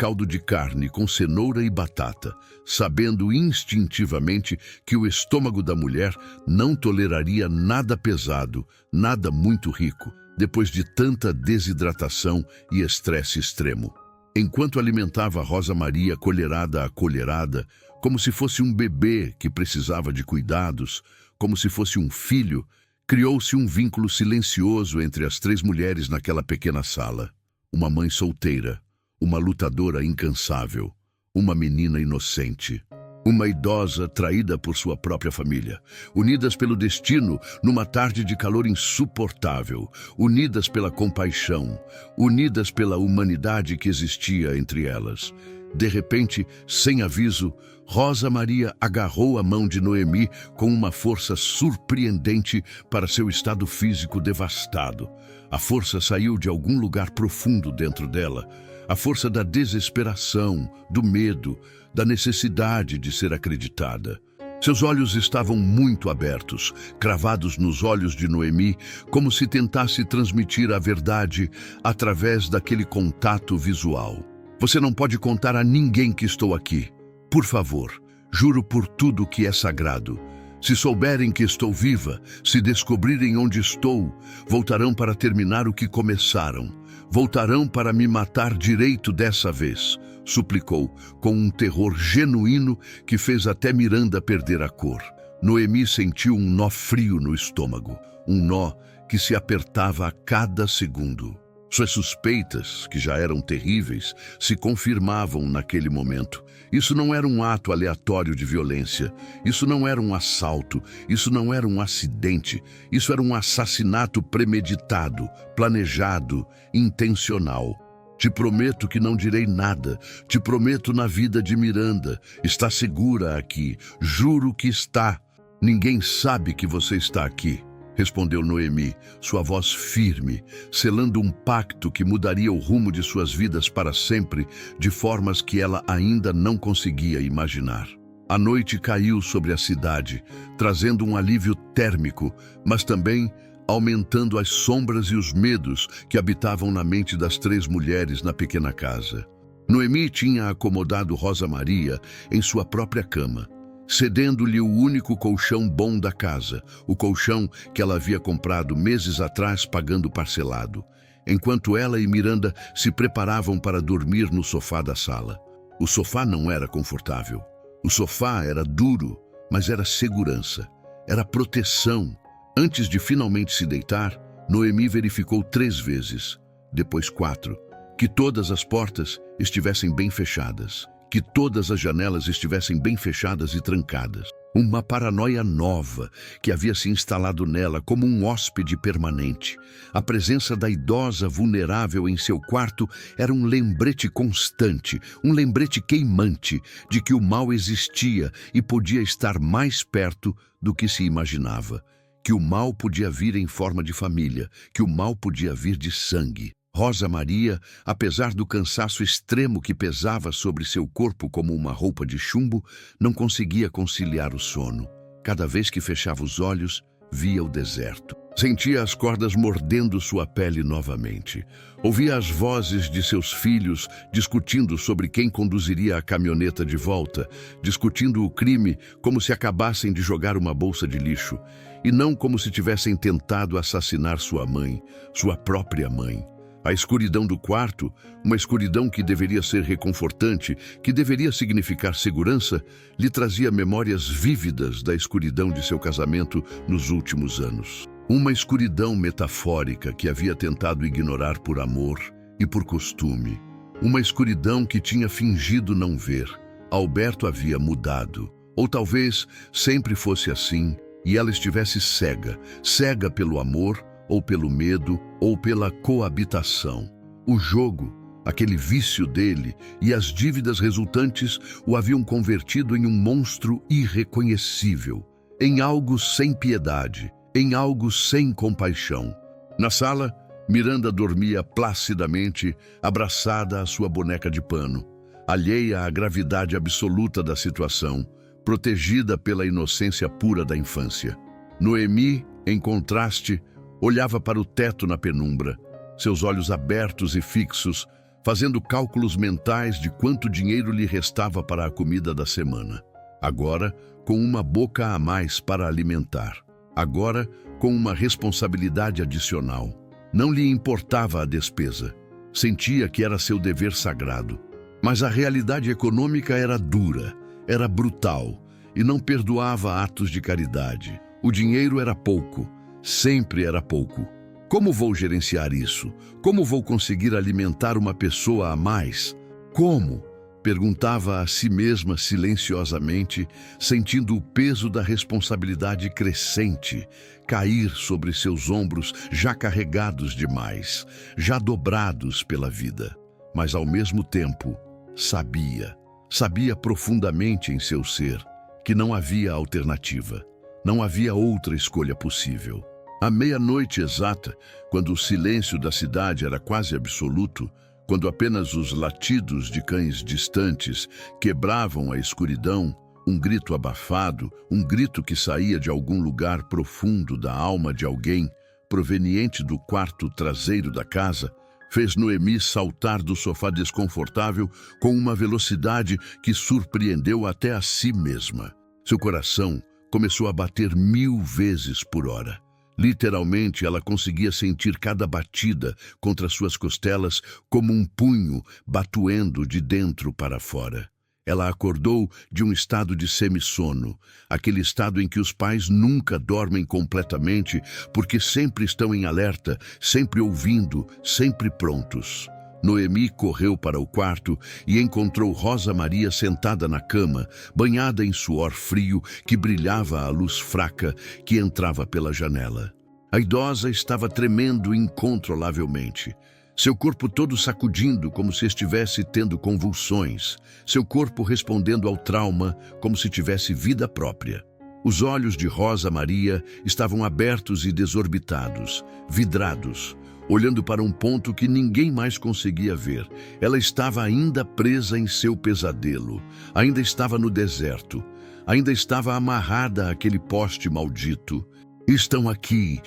carne com cenoura e batata, sabendo instintivamente que o estômago da mulher não toleraria nada pesado, nada muito rico, depois de tanta desidratação e estresse extremo. Enquanto alimentava Rosa Maria colherada a colherada, como se fosse um bebê que precisava de cuidados, como se fosse um filho, criou-se um vínculo silencioso entre as três mulheres naquela pequena sala. Uma mãe solteira, uma lutadora incansável, uma menina inocente, uma idosa traída por sua própria família, unidas pelo destino numa tarde de calor insuportável, unidas pela compaixão, unidas pela humanidade que existia entre elas. De repente, sem aviso, Rosa Maria agarrou a mão de Noemi com uma força surpreendente para seu estado físico devastado. A força saiu de algum lugar profundo dentro dela, a força da desesperação, do medo, da necessidade de ser acreditada. Seus olhos estavam muito abertos, cravados nos olhos de Noemi, como se tentasse transmitir a verdade através daquele contato visual. Você não pode contar a ninguém que estou aqui. Por favor, juro por tudo que é sagrado. Se souberem que estou viva, se descobrirem onde estou, voltarão para terminar o que começaram. Voltarão para me matar direito dessa vez, suplicou, com um terror genuíno que fez até Miranda perder a cor. Noemi sentiu um nó frio no estômago, um nó que se apertava a cada segundo. Suas suspeitas, que já eram terríveis, se confirmavam naquele momento. Isso não era um ato aleatório de violência. Isso não era um assalto. Isso não era um acidente. Isso era um assassinato premeditado, planejado, intencional. Te prometo que não direi nada. Te prometo na vida de Miranda. Está segura aqui. Juro que está. Ninguém sabe que você está aqui. Respondeu Noemi, sua voz firme, selando um pacto que mudaria o rumo de suas vidas para sempre, de formas que ela ainda não conseguia imaginar. A noite caiu sobre a cidade, trazendo um alívio térmico, mas também aumentando as sombras e os medos que habitavam na mente das 3 mulheres na pequena casa. Noemi tinha acomodado Rosa Maria em sua própria cama, cedendo-lhe o único colchão bom da casa, o colchão que ela havia comprado meses atrás pagando parcelado, enquanto ela e Miranda se preparavam para dormir no sofá da sala. O sofá não era confortável. O sofá era duro, mas era segurança, era proteção. Antes de finalmente se deitar, Noemi verificou 3 vezes, depois 4, que todas as portas estivessem bem fechadas, que todas as janelas estivessem bem fechadas e trancadas. Uma paranoia nova que havia se instalado nela como um hóspede permanente. A presença da idosa vulnerável em seu quarto era um lembrete constante, um lembrete queimante de que o mal existia e podia estar mais perto do que se imaginava. Que o mal podia vir em forma de família, que o mal podia vir de sangue. Rosa Maria, apesar do cansaço extremo que pesava sobre seu corpo como uma roupa de chumbo, não conseguia conciliar o sono. Cada vez que fechava os olhos, via o deserto. Sentia as cordas mordendo sua pele novamente. Ouvia as vozes de seus filhos discutindo sobre quem conduziria a caminhoneta de volta, discutindo o crime como se acabassem de jogar uma bolsa de lixo, e não como se tivessem tentado assassinar sua mãe, sua própria mãe. A escuridão do quarto, uma escuridão que deveria ser reconfortante, que deveria significar segurança, lhe trazia memórias vívidas da escuridão de seu casamento nos últimos anos. Uma escuridão metafórica que havia tentado ignorar por amor e por costume. Uma escuridão que tinha fingido não ver. Alberto havia mudado. Ou talvez sempre fosse assim e ela estivesse cega, cega pelo amor, ou pelo medo, ou pela coabitação. O jogo, aquele vício dele e as dívidas resultantes o haviam convertido em um monstro irreconhecível, em algo sem piedade, em algo sem compaixão. Na sala, Miranda dormia placidamente, abraçada à sua boneca de pano, alheia à gravidade absoluta da situação, protegida pela inocência pura da infância. Noemi, em contraste, olhava para o teto na penumbra, seus olhos abertos e fixos, fazendo cálculos mentais de quanto dinheiro lhe restava para a comida da semana. Agora, com uma boca a mais para alimentar. Agora, com uma responsabilidade adicional. Não lhe importava a despesa. Sentia que era seu dever sagrado. Mas a realidade econômica era dura, era brutal, e não perdoava atos de caridade. O dinheiro era pouco. Sempre era pouco. Como vou gerenciar isso? Como vou conseguir alimentar uma pessoa a mais? Como? Perguntava a si mesma silenciosamente, sentindo o peso da responsabilidade crescente cair sobre seus ombros já carregados demais, já dobrados pela vida. Mas ao mesmo tempo, sabia profundamente em seu ser que não havia alternativa, não havia outra escolha possível. À meia-noite exata, quando o silêncio da cidade era quase absoluto, quando apenas os latidos de cães distantes quebravam a escuridão, um grito abafado, um grito que saía de algum lugar profundo da alma de alguém, proveniente do quarto traseiro da casa, fez Noemi saltar do sofá desconfortável com uma velocidade que surpreendeu até a si mesma. Seu coração começou a bater 1000 vezes por hora. Literalmente, ela conseguia sentir cada batida contra suas costelas como um punho batuendo de dentro para fora. Ela acordou de um estado de semissono, aquele estado em que os pais nunca dormem completamente porque sempre estão em alerta, sempre ouvindo, sempre prontos. Noemi correu para o quarto e encontrou Rosa Maria sentada na cama, banhada em suor frio que brilhava à luz fraca que entrava pela janela. A idosa estava tremendo incontrolavelmente. Seu corpo todo sacudindo como se estivesse tendo convulsões, seu corpo respondendo ao trauma como se tivesse vida própria. Os olhos de Rosa Maria estavam abertos e desorbitados, vidrados, olhando para um ponto que ninguém mais conseguia ver. Ela estava ainda presa em seu pesadelo, ainda estava no deserto, ainda estava amarrada àquele poste maldito. Estão aqui,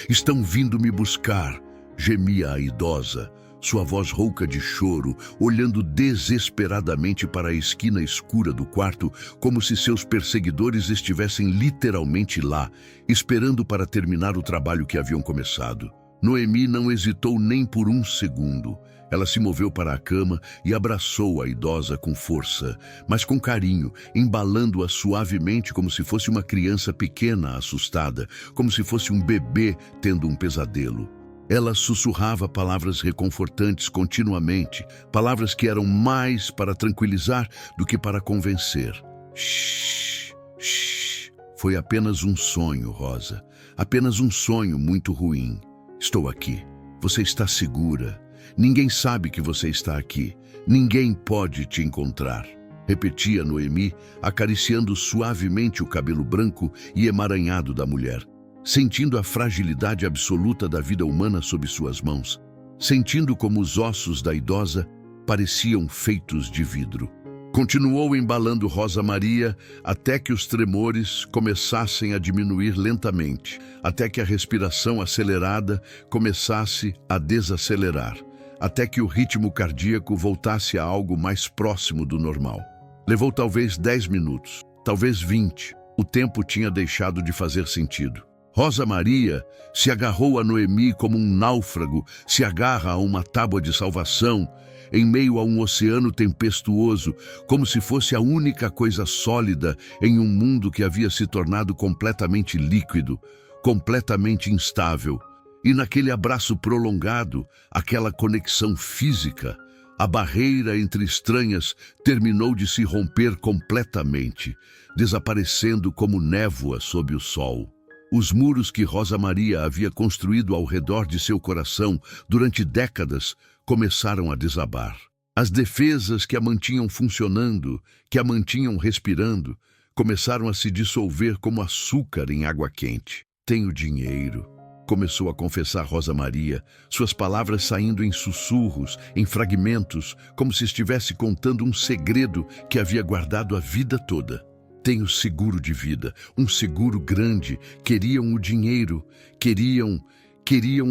estão vindo me buscar, gemia a idosa, sua voz rouca de choro, olhando desesperadamente para a esquina escura do quarto, como se seus perseguidores estivessem literalmente lá, esperando para terminar o trabalho que haviam começado. Noemi não hesitou nem por um segundo. Ela se moveu para a cama e abraçou a idosa com força, mas com carinho, embalando-a suavemente como se fosse uma criança pequena assustada, como se fosse um bebê tendo um pesadelo. Ela sussurrava palavras reconfortantes continuamente, palavras que eram mais para tranquilizar do que para convencer. Shhh, shhh. Foi apenas um sonho, Rosa. Apenas um sonho muito ruim. Estou aqui. Você está segura. Ninguém sabe que você está aqui. Ninguém pode te encontrar. Repetia Noemi, acariciando suavemente o cabelo branco e emaranhado da mulher, sentindo a fragilidade absoluta da vida humana sob suas mãos, sentindo como os ossos da idosa pareciam feitos de vidro. Continuou embalando Rosa Maria até que os tremores começassem a diminuir lentamente, até que a respiração acelerada começasse a desacelerar, até que o ritmo cardíaco voltasse a algo mais próximo do normal. Levou talvez 10 minutos, talvez 20. O tempo tinha deixado de fazer sentido. Rosa Maria se agarrou a Noemi como um náufrago se agarra a uma tábua de salvação, em meio a um oceano tempestuoso, como se fosse a única coisa sólida em um mundo que havia se tornado completamente líquido, completamente instável. E naquele abraço prolongado, aquela conexão física, a barreira entre estranhas terminou de se romper completamente, desaparecendo como névoa sob o sol. Os muros que Rosa Maria havia construído ao redor de seu coração durante décadas começaram a desabar. As defesas que a mantinham funcionando, que a mantinham respirando, começaram a se dissolver como açúcar em água quente. Tenho dinheiro, começou a confessar Rosa Maria, suas palavras saindo em sussurros, em fragmentos, como se estivesse contando um segredo que havia guardado a vida toda. Tenho seguro de vida, um seguro grande. Queriam o dinheiro, queriam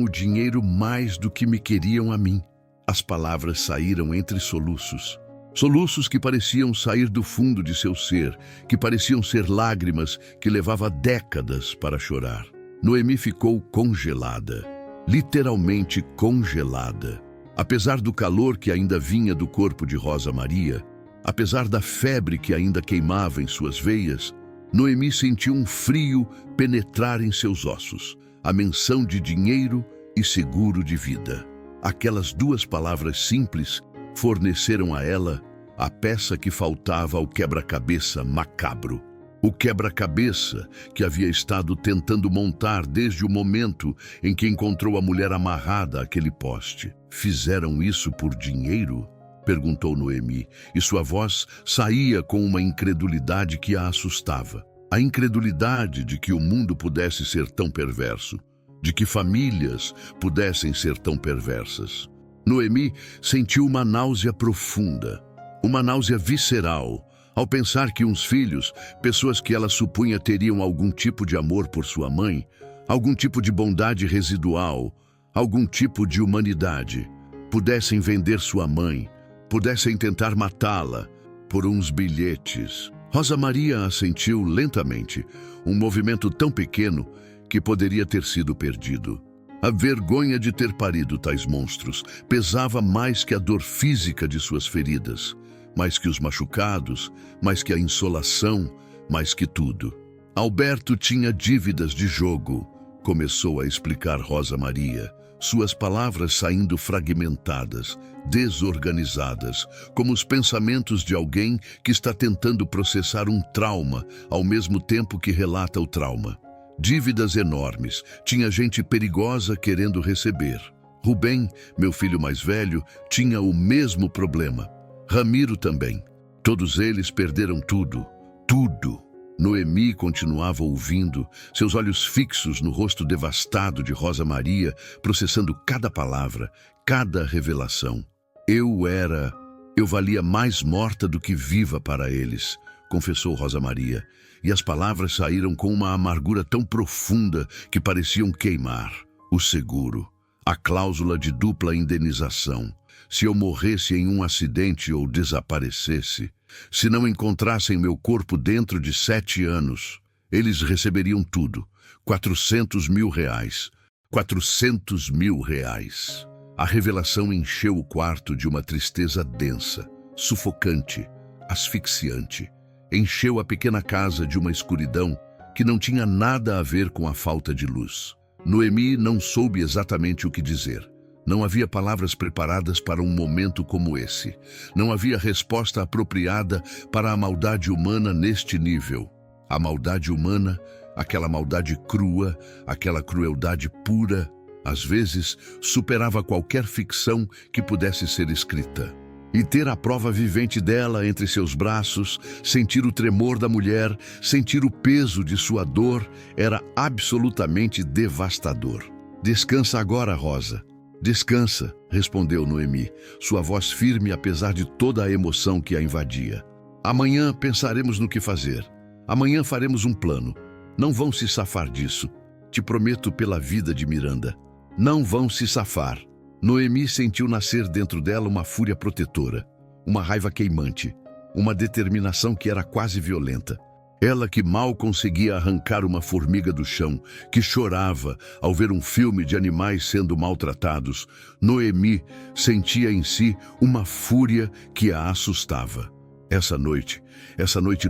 o dinheiro mais do que me queriam a mim. As palavras saíram entre soluços. Soluços que pareciam sair do fundo de seu ser, que pareciam ser lágrimas que levava décadas para chorar. Noemi ficou congelada, literalmente congelada. Apesar do calor que ainda vinha do corpo de Rosa Maria, apesar da febre que ainda queimava em suas veias, Noemi sentiu um frio penetrar em seus ossos, a menção de dinheiro e seguro de vida. Aquelas duas palavras simples forneceram a ela a peça que faltava ao quebra-cabeça macabro. O quebra-cabeça que havia estado tentando montar desde o momento em que encontrou a mulher amarrada àquele poste. Fizeram isso por dinheiro? Perguntou Noemi, e sua voz saía com uma incredulidade que a assustava. A incredulidade de que o mundo pudesse ser tão perverso, de que famílias pudessem ser tão perversas. Noemi sentiu uma náusea profunda, uma náusea visceral, ao pensar que uns filhos, pessoas que ela supunha teriam algum tipo de amor por sua mãe, algum tipo de bondade residual, algum tipo de humanidade, pudessem vender sua mãe, pudessem tentar matá-la por uns bilhetes. Rosa Maria assentiu lentamente, um movimento tão pequeno que poderia ter sido perdido. A vergonha de ter parido tais monstros pesava mais que a dor física de suas feridas. mais que os machucados, mais que a insolação, mais que tudo. Alberto tinha dívidas de jogo, começou a explicar Rosa Maria, suas palavras saindo fragmentadas, desorganizadas, como os pensamentos de alguém que está tentando processar um trauma, ao mesmo tempo que relata o trauma. Dívidas enormes, tinha gente perigosa querendo receber. Rubem, meu filho mais velho, tinha o mesmo problema. Ramiro também. Todos eles perderam tudo, tudo. Noemi continuava ouvindo, seus olhos fixos no rosto devastado de Rosa Maria, processando cada palavra, cada revelação. Eu valia mais morta do que viva para eles, confessou Rosa Maria, e as palavras saíram com uma amargura tão profunda que pareciam queimar. O seguro, a cláusula de dupla indenização. Se eu morresse em um acidente ou desaparecesse, se não encontrassem meu corpo dentro de 7 anos, eles receberiam tudo. 400 mil reais. 400 mil reais. A revelação encheu o quarto de uma tristeza densa, sufocante, asfixiante. Encheu a pequena casa de uma escuridão que não tinha nada a ver com a falta de luz. Noemi não soube exatamente o que dizer. Não havia palavras preparadas para um momento como esse. Não havia resposta apropriada para a maldade humana neste nível. A maldade humana, aquela maldade crua, aquela crueldade pura, às vezes superava qualquer ficção que pudesse ser escrita. E ter a prova vivente dela entre seus braços, sentir o tremor da mulher, sentir o peso de sua dor, era absolutamente devastador. Descansa agora, Rosa. Descansa, respondeu Noemi, sua voz firme apesar de toda a emoção que a invadia. Amanhã pensaremos no que fazer. Amanhã faremos um plano. Não vão se safar disso. Te prometo pela vida de Miranda. Não vão se safar. Noemi sentiu nascer dentro dela uma fúria protetora, uma raiva queimante, uma determinação que era quase violenta. Ela que mal conseguia arrancar uma formiga do chão, que chorava ao ver um filme de animais sendo maltratados, Noemi sentia em si uma fúria que a assustava. Essa noite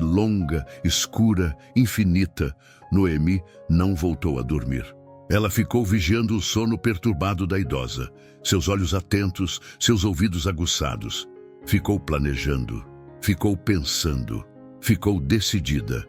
longa, escura, infinita, Noemi não voltou a dormir. Ela ficou vigiando o sono perturbado da idosa, seus olhos atentos, seus ouvidos aguçados. Ficou planejando, ficou pensando. Ficou decidida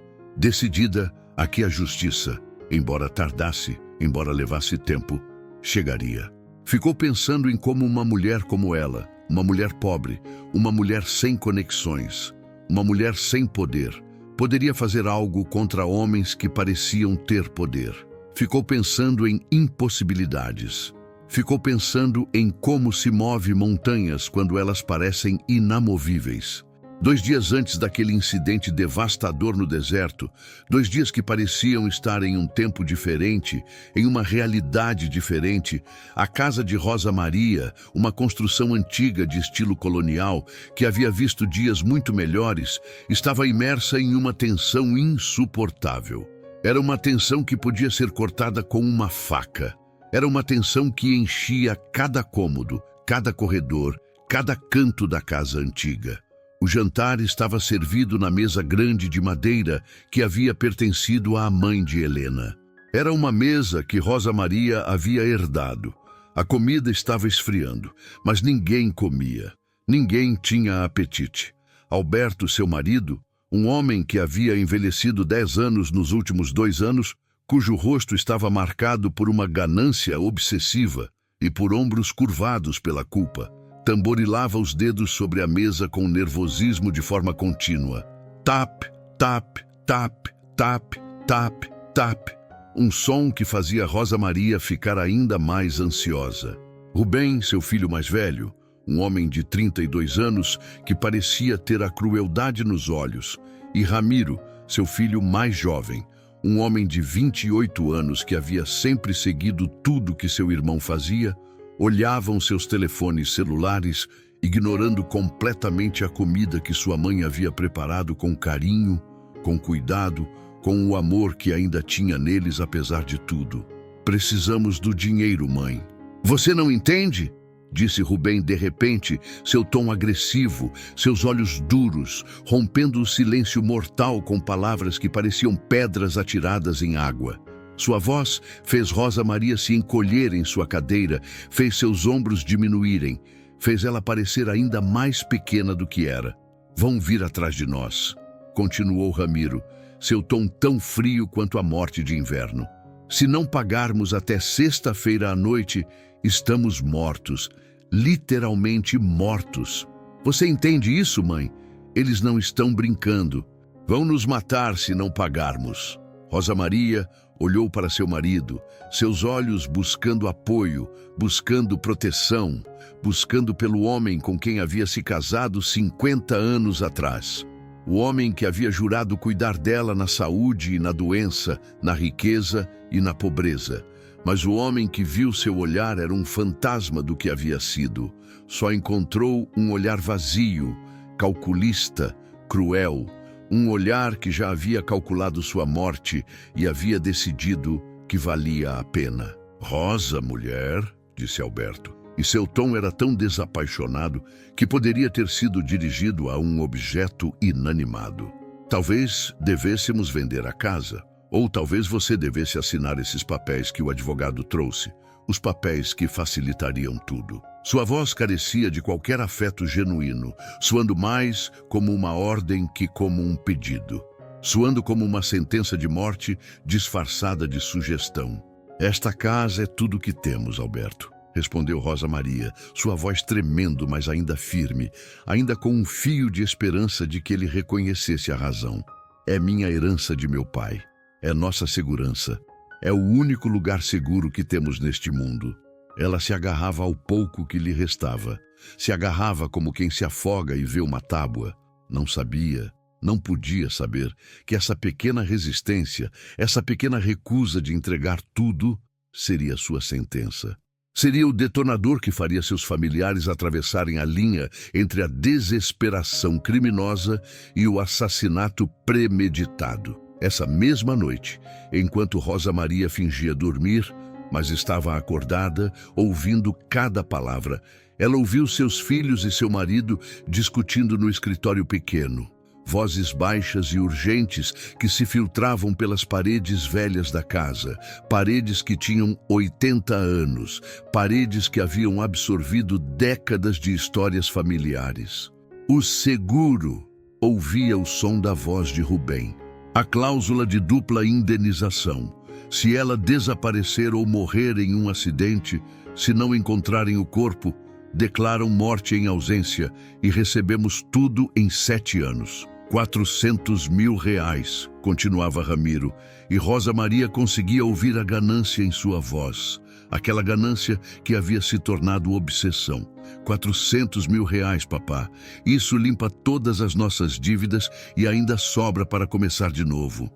a que a justiça, embora tardasse, embora levasse tempo, chegaria. Ficou pensando em como uma mulher como ela, uma mulher pobre, uma mulher sem conexões, uma mulher sem poder, poderia fazer algo contra homens que pareciam ter poder. Ficou pensando em impossibilidades. Ficou pensando em como se move montanhas quando elas parecem inamovíveis. 2 dias antes daquele incidente devastador no deserto, 2 dias que pareciam estar em um tempo diferente, em uma realidade diferente, a casa de Rosa Maria, uma construção antiga de estilo colonial, que havia visto dias muito melhores, estava imersa em uma tensão insuportável. Era uma tensão que podia ser cortada com uma faca. Era uma tensão que enchia cada cômodo, cada corredor, cada canto da casa antiga. O jantar estava servido na mesa grande de madeira que havia pertencido à mãe de Helena. Era uma mesa que Rosa Maria havia herdado. A comida estava esfriando, mas ninguém comia. Ninguém tinha apetite. Alberto, seu marido, um homem que havia envelhecido 10 anos nos últimos 2 anos, cujo rosto estava marcado por uma ganância obsessiva e por ombros curvados pela culpa, tamborilava os dedos sobre a mesa com nervosismo de forma contínua. Tap, tap, tap, tap, tap, tap. Um som que fazia Rosa Maria ficar ainda mais ansiosa. Rubem, seu filho mais velho, um homem de 32 anos que parecia ter a crueldade nos olhos, e Ramiro, seu filho mais jovem, um homem de 28 anos que havia sempre seguido tudo que seu irmão fazia, olhavam seus telefones celulares, ignorando completamente a comida que sua mãe havia preparado com carinho, com cuidado, com o amor que ainda tinha neles apesar de tudo. Precisamos do dinheiro, mãe. Você não entende? disse Rubem de repente, seu tom agressivo, seus olhos duros, rompendo o silêncio mortal com palavras que pareciam pedras atiradas em água. Sua voz fez Rosa Maria se encolher em sua cadeira, fez seus ombros diminuírem, fez ela parecer ainda mais pequena do que era. Vão vir atrás de nós, continuou Ramiro, seu tom tão frio quanto a morte de inverno. Se não pagarmos até sexta-feira à noite, estamos mortos, literalmente mortos. Você entende isso, mãe? Eles não estão brincando. Vão nos matar se não pagarmos. Rosa Maria olhou para seu marido, seus olhos buscando apoio, buscando proteção, buscando pelo homem com quem havia se casado 50 anos atrás. O homem que havia jurado cuidar dela na saúde e na doença, na riqueza e na pobreza. Mas o homem que viu seu olhar era um fantasma do que havia sido. Só encontrou um olhar vazio, calculista, cruel. Um olhar que já havia calculado sua morte e havia decidido que valia a pena. Rosa, mulher, disse Alberto. E seu tom era tão desapaixonado que poderia ter sido dirigido a um objeto inanimado. Talvez devêssemos vender a casa. Ou talvez você devesse assinar esses papéis que o advogado trouxe, os papéis que facilitariam tudo. Sua voz carecia de qualquer afeto genuíno, soando mais como uma ordem que como um pedido, soando como uma sentença de morte disfarçada de sugestão. Esta casa é tudo o que temos, Alberto, respondeu Rosa Maria, sua voz tremendo, mas ainda firme, ainda com um fio de esperança de que ele reconhecesse a razão. É minha herança de meu pai. É nossa segurança. É o único lugar seguro que temos neste mundo. Ela se agarrava ao pouco que lhe restava. Se agarrava como quem se afoga e vê uma tábua. Não sabia, não podia saber que essa pequena resistência, essa pequena recusa de entregar tudo, seria sua sentença. Seria o detonador que faria seus familiares atravessarem a linha entre a desesperação criminosa e o assassinato premeditado. Essa mesma noite, enquanto Rosa Maria fingia dormir, mas estava acordada, ouvindo cada palavra, ela ouviu seus filhos e seu marido discutindo no escritório pequeno. Vozes baixas e urgentes que se filtravam pelas paredes velhas da casa, paredes que tinham 80 anos, paredes que haviam absorvido décadas de histórias familiares. O seguro ouvia o som da voz de Rubem. A cláusula de dupla indenização. Se ela desaparecer ou morrer em um acidente, se não encontrarem o corpo, declaram morte em ausência e recebemos tudo em 7 anos. 400 mil reais, continuava Ramiro, e Rosa Maria conseguia ouvir a ganância em sua voz. Aquela ganância que havia se tornado obsessão. 400 mil reais, papá. Isso limpa todas as nossas dívidas e ainda sobra para começar de novo.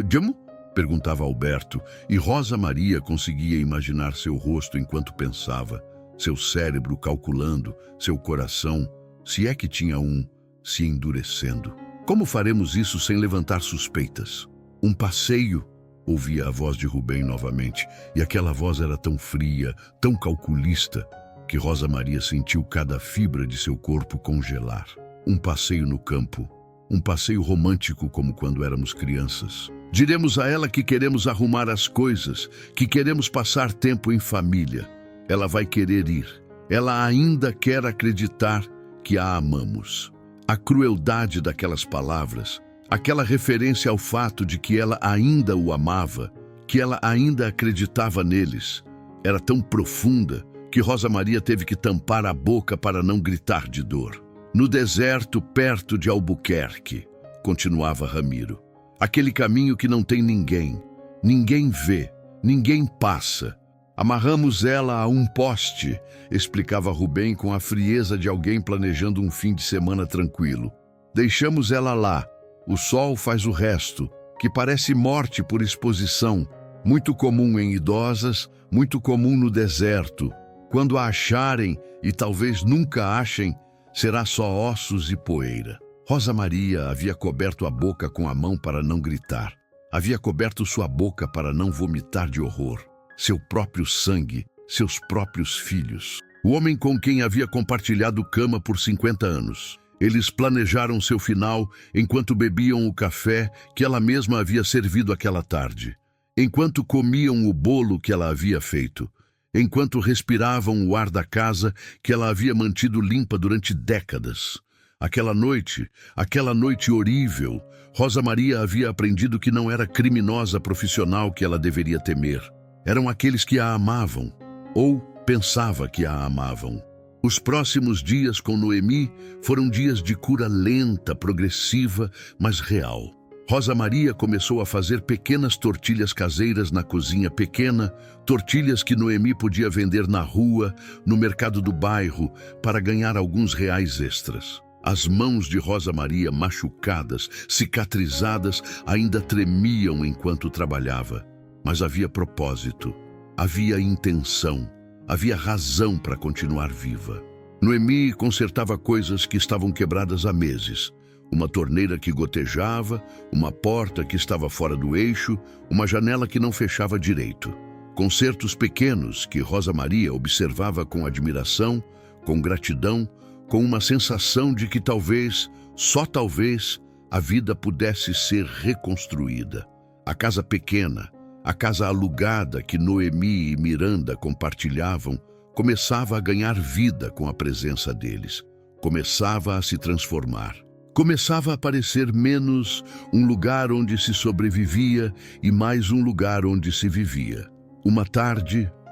Diamo? Perguntava Alberto, e Rosa Maria conseguia imaginar seu rosto enquanto pensava, seu cérebro calculando, seu coração, se é que tinha um, se endurecendo. Como faremos isso sem levantar suspeitas? Um passeio? Ouvia a voz de Rubem novamente, e aquela voz era tão fria, tão calculista, que Rosa Maria sentiu cada fibra de seu corpo congelar. Um passeio no campo, um passeio romântico como quando éramos crianças. Diremos a ela que queremos arrumar as coisas, que queremos passar tempo em família. Ela vai querer ir. Ela ainda quer acreditar que a amamos. A crueldade daquelas palavras, aquela referência ao fato de que ela ainda o amava, que ela ainda acreditava neles, era tão profunda que Rosa Maria teve que tampar a boca para não gritar de dor. No deserto, perto de Albuquerque, continuava Ramiro. Aquele caminho que não tem ninguém, ninguém vê, ninguém passa. Amarramos ela a um poste, explicava Rubem com a frieza de alguém planejando um fim de semana tranquilo. Deixamos ela lá. O sol faz o resto, que parece morte por exposição, muito comum em idosas, muito comum no deserto. Quando a acharem, e talvez nunca achem, será só ossos e poeira. Rosa Maria havia coberto a boca com a mão para não gritar. Havia coberto sua boca para não vomitar de horror. Seu próprio sangue, seus próprios filhos. o homem com quem havia compartilhado cama por 50 anos. Eles planejaram seu final enquanto bebiam o café que ela mesma havia servido aquela tarde, enquanto comiam o bolo que ela havia feito, enquanto respiravam o ar da casa que ela havia mantido limpa durante décadas. Aquela noite horrível, Rosa Maria havia aprendido que não era criminosa profissional que ela deveria temer. Eram aqueles que a amavam, ou pensava que a amavam. Os próximos dias com Noemi foram dias de cura lenta, progressiva, mas real. Rosa Maria começou a fazer pequenas tortilhas caseiras na cozinha pequena, tortilhas que Noemi podia vender na rua, no mercado do bairro, para ganhar alguns reais extras. As mãos de Rosa Maria, machucadas, cicatrizadas, ainda tremiam enquanto trabalhava. Mas havia propósito, havia intenção, havia razão para continuar viva. Noemi consertava coisas que estavam quebradas há meses. Uma torneira que gotejava, uma porta que estava fora do eixo, uma janela que não fechava direito. Consertos pequenos que Rosa Maria observava com admiração, com gratidão, com uma sensação de que talvez, só talvez, a vida pudesse ser reconstruída. A casa pequena, a casa alugada que Noemi e Miranda compartilhavam, começava a ganhar vida com a presença deles. Começava a se transformar. Começava a parecer menos um lugar onde se sobrevivia e mais um lugar onde se vivia.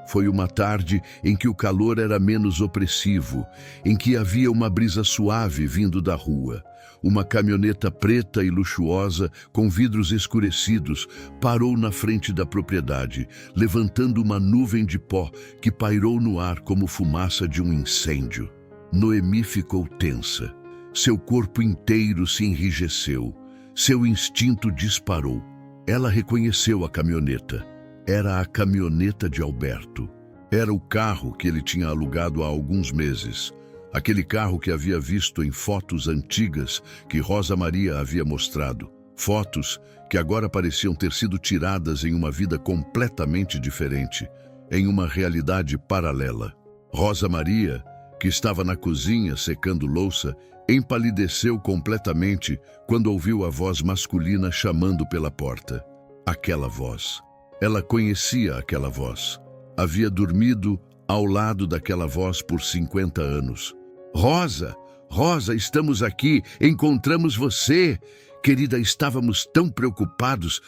Foi uma tarde em que o calor era menos opressivo, em que havia uma brisa suave vindo da rua. Uma caminhoneta preta e luxuosa, com vidros escurecidos, parou na frente da propriedade, levantando uma nuvem de pó que pairou no ar como fumaça de um incêndio. Noemi ficou tensa. Seu corpo inteiro se enrijeceu. Seu instinto disparou. Ela reconheceu a caminhoneta. Era a caminhoneta de Alberto. Era o carro que ele tinha alugado há alguns meses. Aquele carro que havia visto em fotos antigas que Rosa Maria havia mostrado. Fotos que agora pareciam ter sido tiradas em uma vida completamente diferente, em uma realidade paralela. Rosa Maria, que estava na cozinha secando louça, empalideceu completamente quando ouviu a voz masculina chamando pela porta. Aquela voz. Ela conhecia aquela voz. Havia dormido ao lado daquela voz por 50 anos. Rosa, Rosa, estamos aqui, encontramos você. Querida, estávamos tão preocupados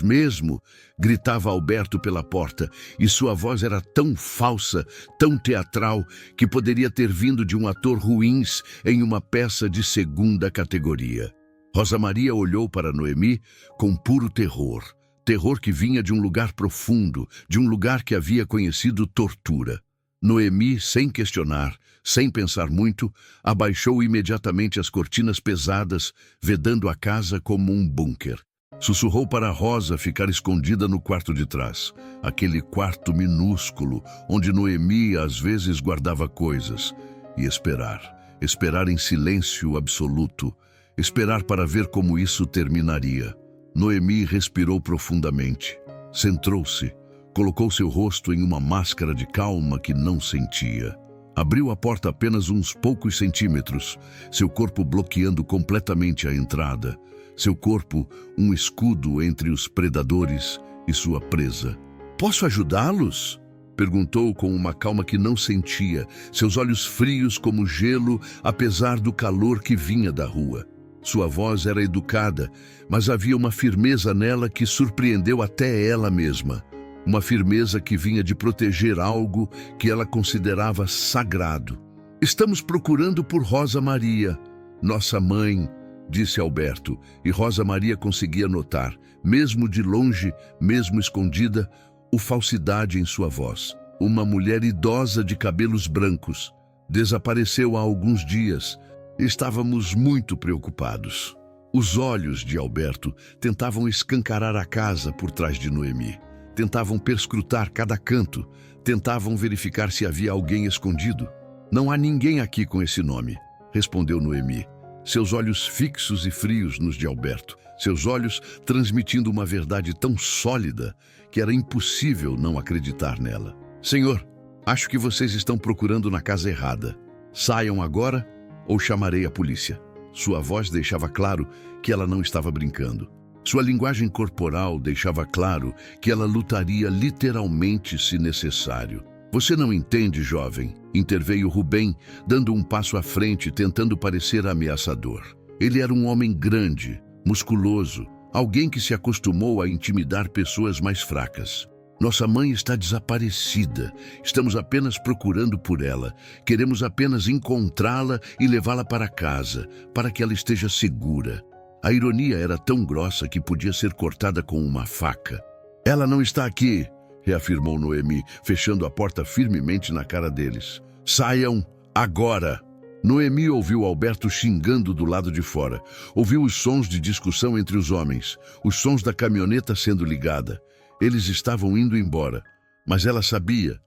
mesmo, gritava Alberto pela porta, e sua voz era tão falsa, tão teatral, que poderia ter vindo de um ator ruins em uma peça de segunda categoria. Rosa Maria olhou para Noemi com puro terror. Terror que vinha de um lugar profundo, de um lugar que havia conhecido tortura. Noemi, sem questionar, sem pensar muito, abaixou imediatamente as cortinas pesadas, vedando a casa como um bunker. Sussurrou para Rosa ficar escondida no quarto de trás, aquele quarto minúsculo, onde Noemi às vezes guardava coisas, e esperar em silêncio absoluto, esperar para ver como isso terminaria. Noemi respirou profundamente, centrou-se, colocou seu rosto em uma máscara de calma que não sentia. Abriu a porta apenas uns poucos centímetros, seu corpo bloqueando completamente a entrada, seu corpo um escudo entre os predadores e sua presa. "Posso ajudá-los?" perguntou com uma calma que não sentia, seus olhos frios como gelo, apesar do calor que vinha da rua. Sua voz era educada, mas havia uma firmeza nela que surpreendeu até ela mesma. Uma firmeza que vinha de proteger algo que ela considerava sagrado. "Estamos procurando por Rosa Maria, nossa mãe", disse Alberto, e Rosa Maria conseguia notar, mesmo de longe, mesmo escondida, a falsidade em sua voz. Uma mulher idosa de cabelos brancos. Desapareceu há alguns dias. Estávamos muito preocupados. Os olhos de Alberto tentavam escancarar a casa por trás de Noemi. Tentavam perscrutar cada canto. Tentavam verificar se havia alguém escondido. "Não há ninguém aqui com esse nome", respondeu Noemi. Seus olhos fixos e frios nos de Alberto. Seus olhos transmitindo uma verdade tão sólida que era impossível não acreditar nela. "Senhor, Acho que vocês estão procurando na casa errada. Saiam agora ou chamarei a polícia. Sua voz deixava claro que ela não estava brincando. Sua linguagem corporal deixava claro que ela lutaria literalmente se necessário. Você não entende, jovem, interveio Rubem, dando um passo à frente, tentando parecer ameaçador. Ele era um homem grande, musculoso, alguém que se acostumou a intimidar pessoas mais fracas. Nossa mãe está desaparecida. Estamos apenas procurando por ela. Queremos apenas encontrá-la e levá-la para casa, para que ela esteja segura. A ironia era tão grossa que podia ser cortada com uma faca. Ela não está aqui, reafirmou Noemi, fechando a porta firmemente na cara deles. Saiam agora! Noemi ouviu Alberto xingando do lado de fora. Ouviu os sons de discussão entre os homens, os sons da caminhoneta sendo ligada. Eles estavam indo embora, mas ela sabia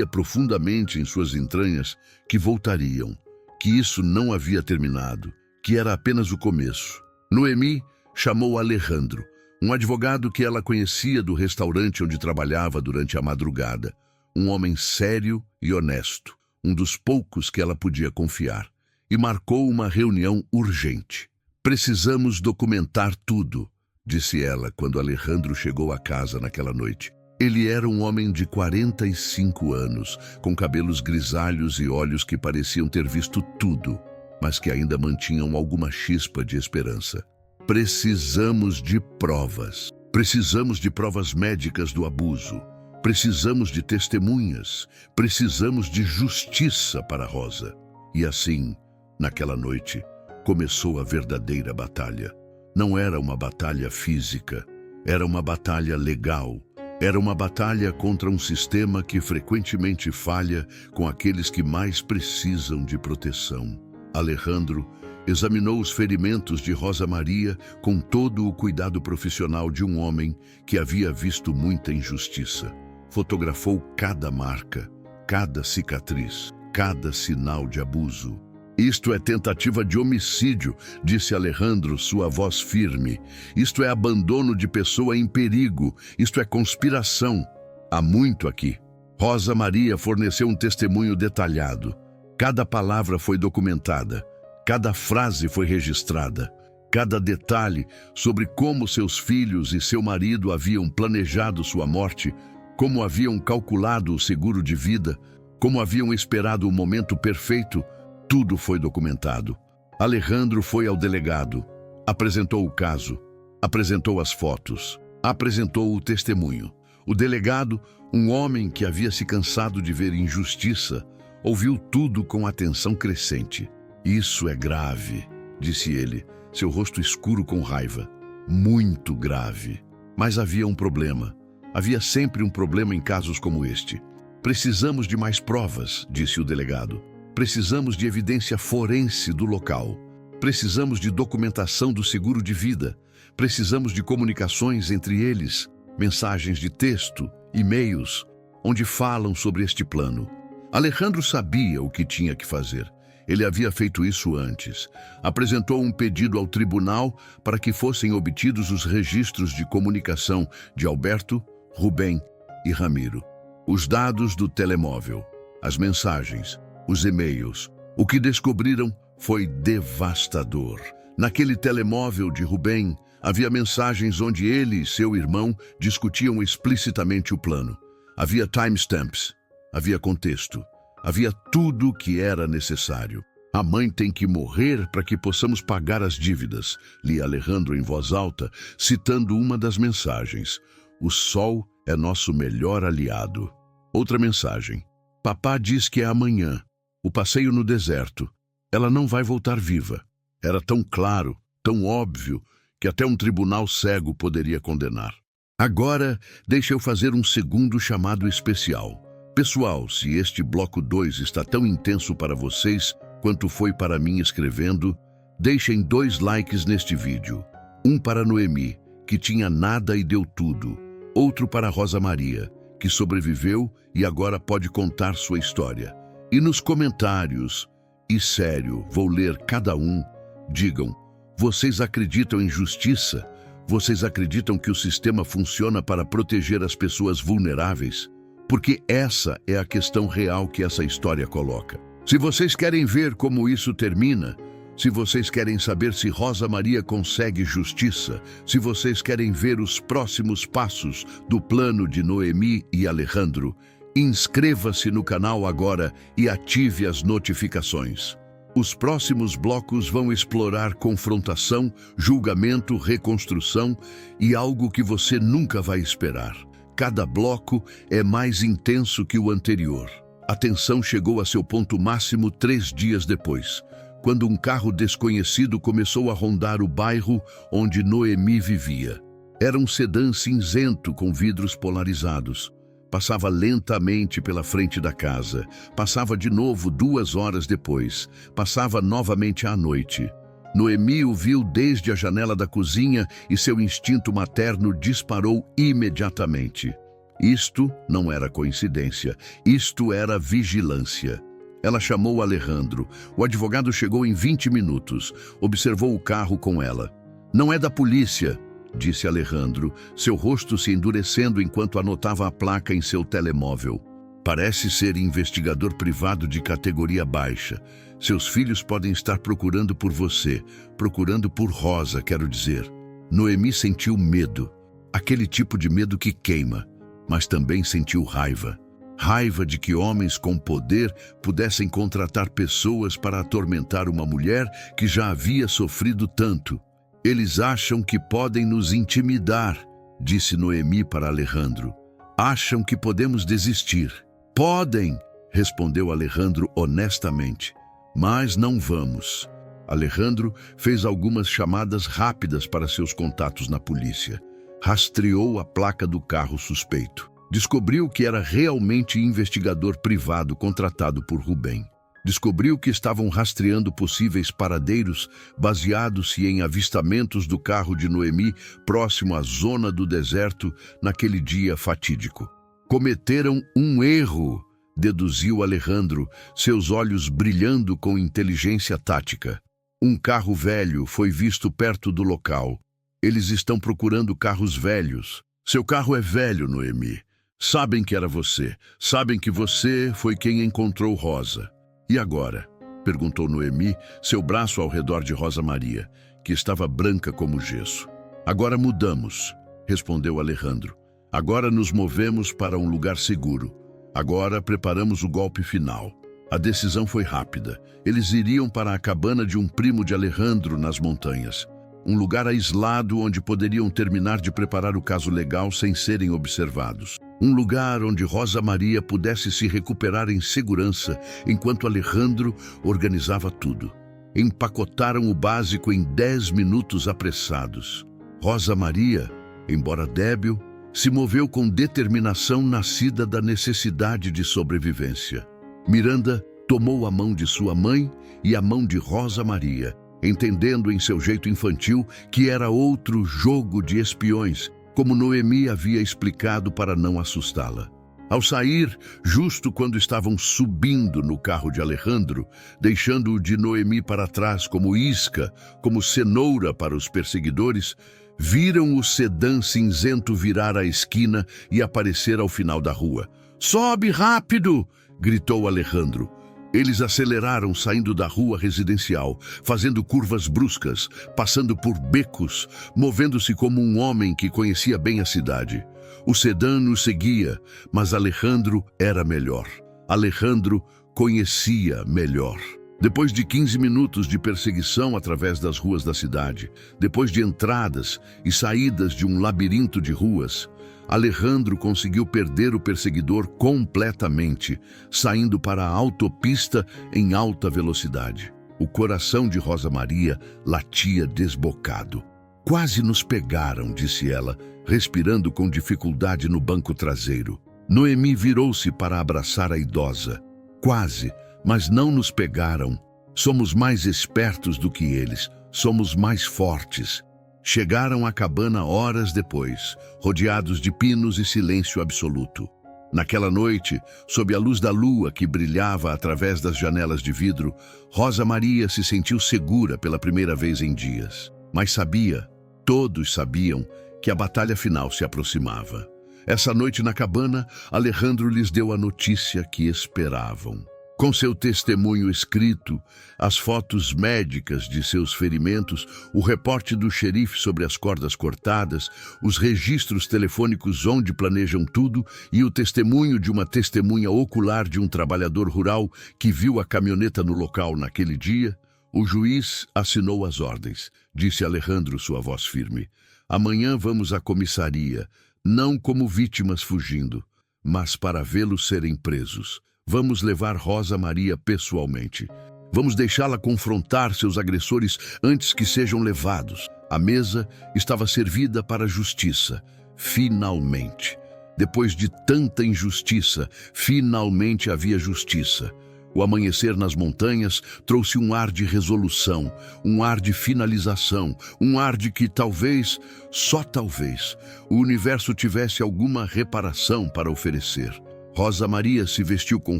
profundamente em suas entranhas que voltariam, que isso não havia terminado, que era apenas o começo. Noemi chamou Alejandro, um advogado que ela conhecia do restaurante onde trabalhava durante a madrugada, um homem sério e honesto, um dos poucos que ela podia confiar, e marcou uma reunião urgente. Precisamos documentar tudo, disse ela quando Alejandro chegou à casa naquela noite. Ele era um homem de 45 anos, com cabelos grisalhos e olhos que pareciam ter visto tudo, mas que ainda mantinham alguma chispa de esperança. Precisamos de provas. Precisamos de provas médicas do abuso. Precisamos de testemunhas. Precisamos de justiça para Rosa. E assim, naquela noite, começou a verdadeira batalha. Não era uma batalha física, era uma batalha legal. Era uma batalha contra um sistema que frequentemente falha com aqueles que mais precisam de proteção. Alejandro examinou os ferimentos de Rosa Maria com todo o cuidado profissional de um homem que havia visto muita injustiça. Fotografou cada marca, cada cicatriz, cada sinal de abuso. Isto é tentativa de homicídio, disse Alejandro, sua voz firme. Isto é abandono de pessoa em perigo. Isto é conspiração. Há muito aqui. Rosa Maria forneceu um testemunho detalhado. Cada palavra foi documentada. Cada frase foi registrada. Cada detalhe sobre como seus filhos e seu marido haviam planejado sua morte, como haviam calculado o seguro de vida, como haviam esperado o momento perfeito, tudo foi documentado. Alejandro foi ao delegado, apresentou o caso, apresentou as fotos, apresentou o testemunho. O delegado, um homem que havia se cansado de ver injustiça, ouviu tudo com atenção crescente. Isso é grave, disse ele, seu rosto escuro com raiva. Muito grave. Mas havia um problema. Havia sempre um problema em casos como este. Precisamos de mais provas, disse o delegado. Precisamos de evidência forense do local. Precisamos de documentação do seguro de vida. Precisamos de comunicações entre eles, mensagens de texto, e-mails, onde falam sobre este plano. Alejandro sabia o que tinha que fazer. Ele havia feito isso antes. Apresentou um pedido ao tribunal para que fossem obtidos os registros de comunicação de Alberto, Rubem e Ramiro. Os dados do telemóvel, as mensagens, os e-mails. O que descobriram foi devastador. Naquele telemóvel de Rubem, havia mensagens onde ele e seu irmão discutiam explicitamente o plano. Havia timestamps, havia contexto, havia tudo o que era necessário. A mãe tem que morrer para que possamos pagar as dívidas, lia Alejandro em voz alta, citando uma das mensagens. O sol é nosso melhor aliado. Outra mensagem. Papá diz que é amanhã. O passeio no deserto. Ela não vai voltar viva. Era tão claro, tão óbvio, que até um tribunal cego poderia condenar. Agora, deixa eu fazer um segundo chamado especial. Pessoal, se este bloco 2 está tão intenso para vocês quanto foi para mim escrevendo, deixem 2 likes neste vídeo. Um para Noemi, que tinha nada e deu tudo. Outro para Rosa Maria, que sobreviveu e agora pode contar sua história. E nos comentários, e sério, vou ler cada um, digam, vocês acreditam em justiça? Vocês acreditam que o sistema funciona para proteger as pessoas vulneráveis? Porque essa é a questão real que essa história coloca. Se vocês querem ver como isso termina, se vocês querem saber se Rosa Maria consegue justiça, se vocês querem ver os próximos passos do plano de Noemi e Alejandro, inscreva-se no canal agora e ative as notificações. Os próximos blocos vão explorar confrontação, julgamento, reconstrução e algo que você nunca vai esperar. Cada bloco é mais intenso que o anterior. A tensão chegou a seu ponto máximo 3 dias depois, quando um carro desconhecido começou a rondar o bairro onde Noemi vivia. Era um sedã cinzento com vidros polarizados. Passava lentamente pela frente da casa. Passava de novo 2 horas depois. Passava novamente à noite. Noemi o viu desde a janela da cozinha e seu instinto materno disparou imediatamente. Isto não era coincidência. Isto era vigilância. Ela chamou Alejandro. O advogado chegou em 20 minutos. Observou o carro com ela. "Não é da polícia", disse Alejandro, seu rosto se endurecendo enquanto anotava a placa em seu telemóvel. "Parece ser investigador privado de categoria baixa. Seus filhos podem estar procurando por você, procurando por Rosa, quero dizer." Noemi sentiu medo, aquele tipo de medo que queima, mas também sentiu raiva. Raiva de que homens com poder pudessem contratar pessoas para atormentar uma mulher que já havia sofrido tanto. "Eles acham que podem nos intimidar", disse Noemi para Alejandro. "Acham que podemos desistir." "Podem", respondeu Alejandro honestamente. "Mas não vamos." Alejandro fez algumas chamadas rápidas para seus contatos na polícia. Rastreou a placa do carro suspeito. Descobriu que era realmente investigador privado contratado por Rubem. Descobriu que estavam rastreando possíveis paradeiros baseados-se em avistamentos do carro de Noemi próximo à zona do deserto naquele dia fatídico. "Cometeram um erro", deduziu Alejandro, seus olhos brilhando com inteligência tática. "Um carro velho foi visto perto do local. Eles estão procurando carros velhos." "Seu carro é velho, Noemi. Sabem que era você. Sabem que você foi quem encontrou Rosa." "E agora?", perguntou Noemi, seu braço ao redor de Rosa Maria, que estava branca como gesso. "Agora mudamos", respondeu Alejandro. "Agora nos movemos para um lugar seguro. Agora preparamos o golpe final." A decisão foi rápida. Eles iriam para a cabana de um primo de Alejandro nas montanhas. Um lugar aislado onde poderiam terminar de preparar o caso legal sem serem observados. Um lugar onde Rosa Maria pudesse se recuperar em segurança enquanto Alejandro organizava tudo. Empacotaram o básico em 10 minutos apressados. Rosa Maria, embora débil, se moveu com determinação nascida da necessidade de sobrevivência. Miranda tomou a mão de sua mãe e a mão de Rosa Maria, entendendo em seu jeito infantil que era outro jogo de espiões, como Noemi havia explicado para não assustá-la. Ao sair, justo quando estavam subindo no carro de Alejandro, deixando o de Noemi para trás como isca, como cenoura para os perseguidores, viram o sedã cinzento virar a esquina e aparecer ao final da rua. "Sobe rápido!", gritou Alejandro. Eles aceleraram saindo da rua residencial, fazendo curvas bruscas, passando por becos, movendo-se como um homem que conhecia bem a cidade. O sedã nos seguia, mas Alejandro era melhor. Alejandro conhecia melhor. Depois de 15 minutos de perseguição através das ruas da cidade, depois de entradas e saídas de um labirinto de ruas, Alejandro conseguiu perder o perseguidor completamente, saindo para a autopista em alta velocidade. O coração de Rosa Maria latia desbocado. "Quase nos pegaram", disse ela, respirando com dificuldade no banco traseiro. Noemi virou-se para abraçar a idosa. "Quase, mas não nos pegaram. Somos mais espertos do que eles, somos mais fortes." Chegaram à cabana horas depois, rodeados de pinos e silêncio absoluto. Naquela noite, sob a luz da lua que brilhava através das janelas de vidro, Rosa Maria se sentiu segura pela primeira vez em dias. Mas sabia, todos sabiam, que a batalha final se aproximava. Essa noite na cabana, Alejandro lhes deu a notícia que esperavam. Com seu testemunho escrito, as fotos médicas de seus ferimentos, o reporte do xerife sobre as cordas cortadas, os registros telefônicos onde planejam tudo e o testemunho de uma testemunha ocular de um trabalhador rural que viu a caminhoneta no local naquele dia, o juiz assinou as ordens. Disse Alejandro, sua voz firme: amanhã vamos à comissaria, não como vítimas fugindo, mas para vê-los serem presos. Vamos levar Rosa Maria pessoalmente. Vamos deixá-la confrontar seus agressores antes que sejam levados. A mesa estava servida para a justiça. Finalmente. Depois de tanta injustiça, finalmente havia justiça. O amanhecer nas montanhas trouxe um ar de resolução, um ar de finalização, um ar de que talvez, só talvez, o universo tivesse alguma reparação para oferecer. Rosa Maria se vestiu com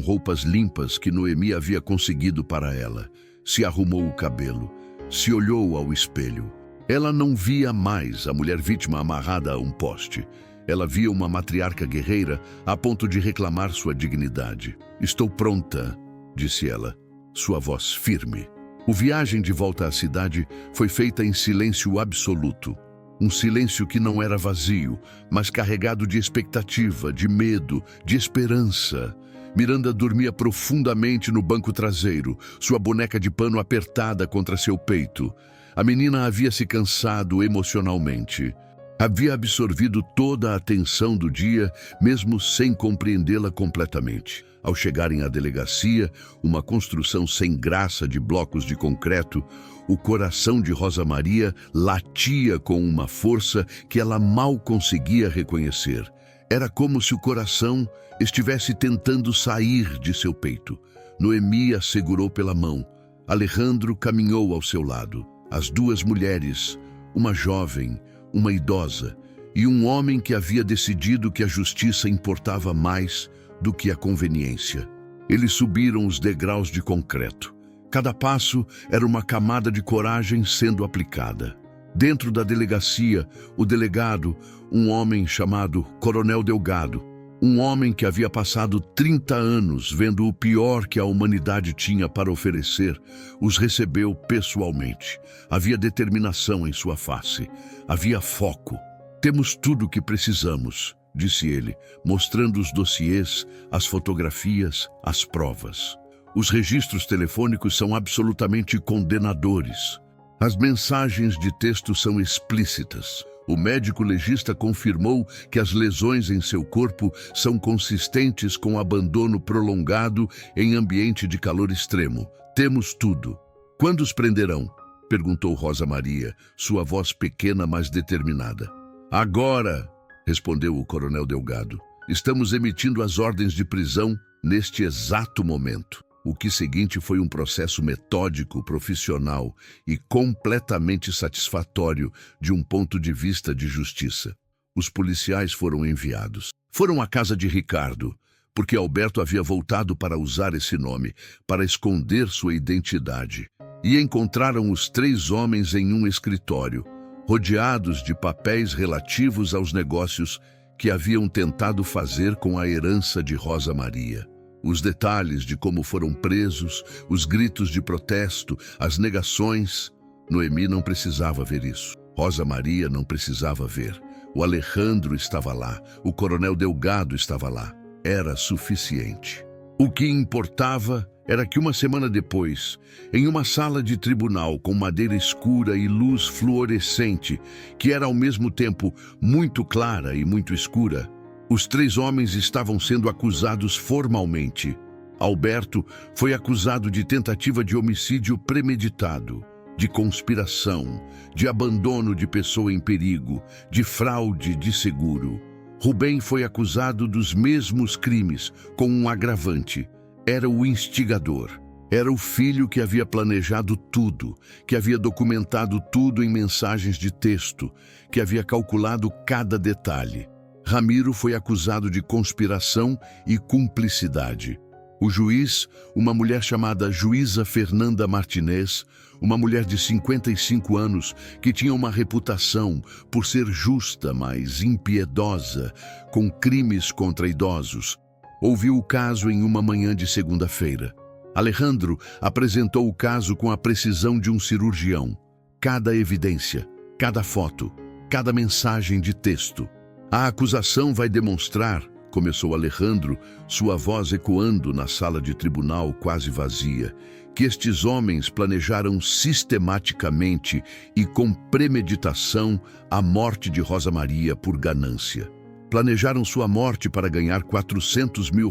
roupas limpas que Noemi havia conseguido para ela. Se arrumou o cabelo, se olhou ao espelho. Ela não via mais a mulher vítima amarrada a um poste. Ela via uma matriarca guerreira a ponto de reclamar sua dignidade. Estou pronta, disse ela, sua voz firme. A viagem de volta à cidade foi feita em silêncio absoluto. Um silêncio que não era vazio, mas carregado de expectativa, de medo, de esperança. Miranda dormia profundamente no banco traseiro, sua boneca de pano apertada contra seu peito. A menina havia se cansado emocionalmente. Havia absorvido toda a atenção do dia, mesmo sem compreendê-la completamente. Ao chegarem à delegacia, uma construção sem graça de blocos de concreto, o coração de Rosa Maria latia com uma força que ela mal conseguia reconhecer. Era como se o coração estivesse tentando sair de seu peito. Noemi a segurou pela mão. Alejandro caminhou ao seu lado. As duas mulheres, uma jovem, uma idosa, e um homem que havia decidido que a justiça importava mais do que a conveniência. Eles subiram os degraus de concreto. Cada passo era uma camada de coragem sendo aplicada. Dentro da delegacia, o delegado, um homem chamado Coronel Delgado, um homem que havia passado 30 anos vendo o pior que a humanidade tinha para oferecer, os recebeu pessoalmente. Havia determinação em sua face. Havia foco. Temos tudo o que precisamos, disse ele, mostrando os dossiês, as fotografias, as provas. Os registros telefônicos são absolutamente condenadores. As mensagens de texto são explícitas. O médico legista confirmou que as lesões em seu corpo são consistentes com abandono prolongado em ambiente de calor extremo. Temos tudo. Quando os prenderão? Perguntou Rosa Maria, sua voz pequena, mas determinada. Agora, respondeu o coronel Delgado. Estamos emitindo as ordens de prisão neste exato momento. O que seguinte foi um processo metódico, profissional e completamente satisfatório de um ponto de vista de justiça. Os policiais foram enviados. Foram à casa de Ricardo, porque Alberto havia voltado para usar esse nome, para esconder sua identidade. E encontraram os 3 homens em um escritório, rodeados de papéis relativos aos negócios que haviam tentado fazer com a herança de Rosa Maria. Os detalhes de como foram presos, os gritos de protesto, as negações. Noemi não precisava ver isso. Rosa Maria não precisava ver. O Alejandro estava lá. O coronel Delgado estava lá. Era suficiente. O que importava era que uma semana depois, em uma sala de tribunal com madeira escura e luz fluorescente, que era ao mesmo tempo muito clara e muito escura, os 3 homens estavam sendo acusados formalmente. Alberto foi acusado de tentativa de homicídio premeditado, de conspiração, de abandono de pessoa em perigo, de fraude de seguro. Rubem foi acusado dos mesmos crimes, com um agravante. Era o instigador. Era o filho que havia planejado tudo, que havia documentado tudo em mensagens de texto, que havia calculado cada detalhe. Ramiro foi acusado de conspiração e cumplicidade. O juiz, uma mulher chamada Juíza Fernanda Martinez, uma mulher de 55 anos que tinha uma reputação por ser justa, mas impiedosa, com crimes contra idosos, ouviu o caso em uma manhã de segunda-feira. Alejandro apresentou o caso com a precisão de um cirurgião. Cada evidência, cada foto, cada mensagem de texto. A acusação vai demonstrar, começou Alejandro, sua voz ecoando na sala de tribunal quase vazia, que estes homens planejaram sistematicamente e com premeditação a morte de Rosa Maria por ganância. Planejaram sua morte para ganhar R$400 mil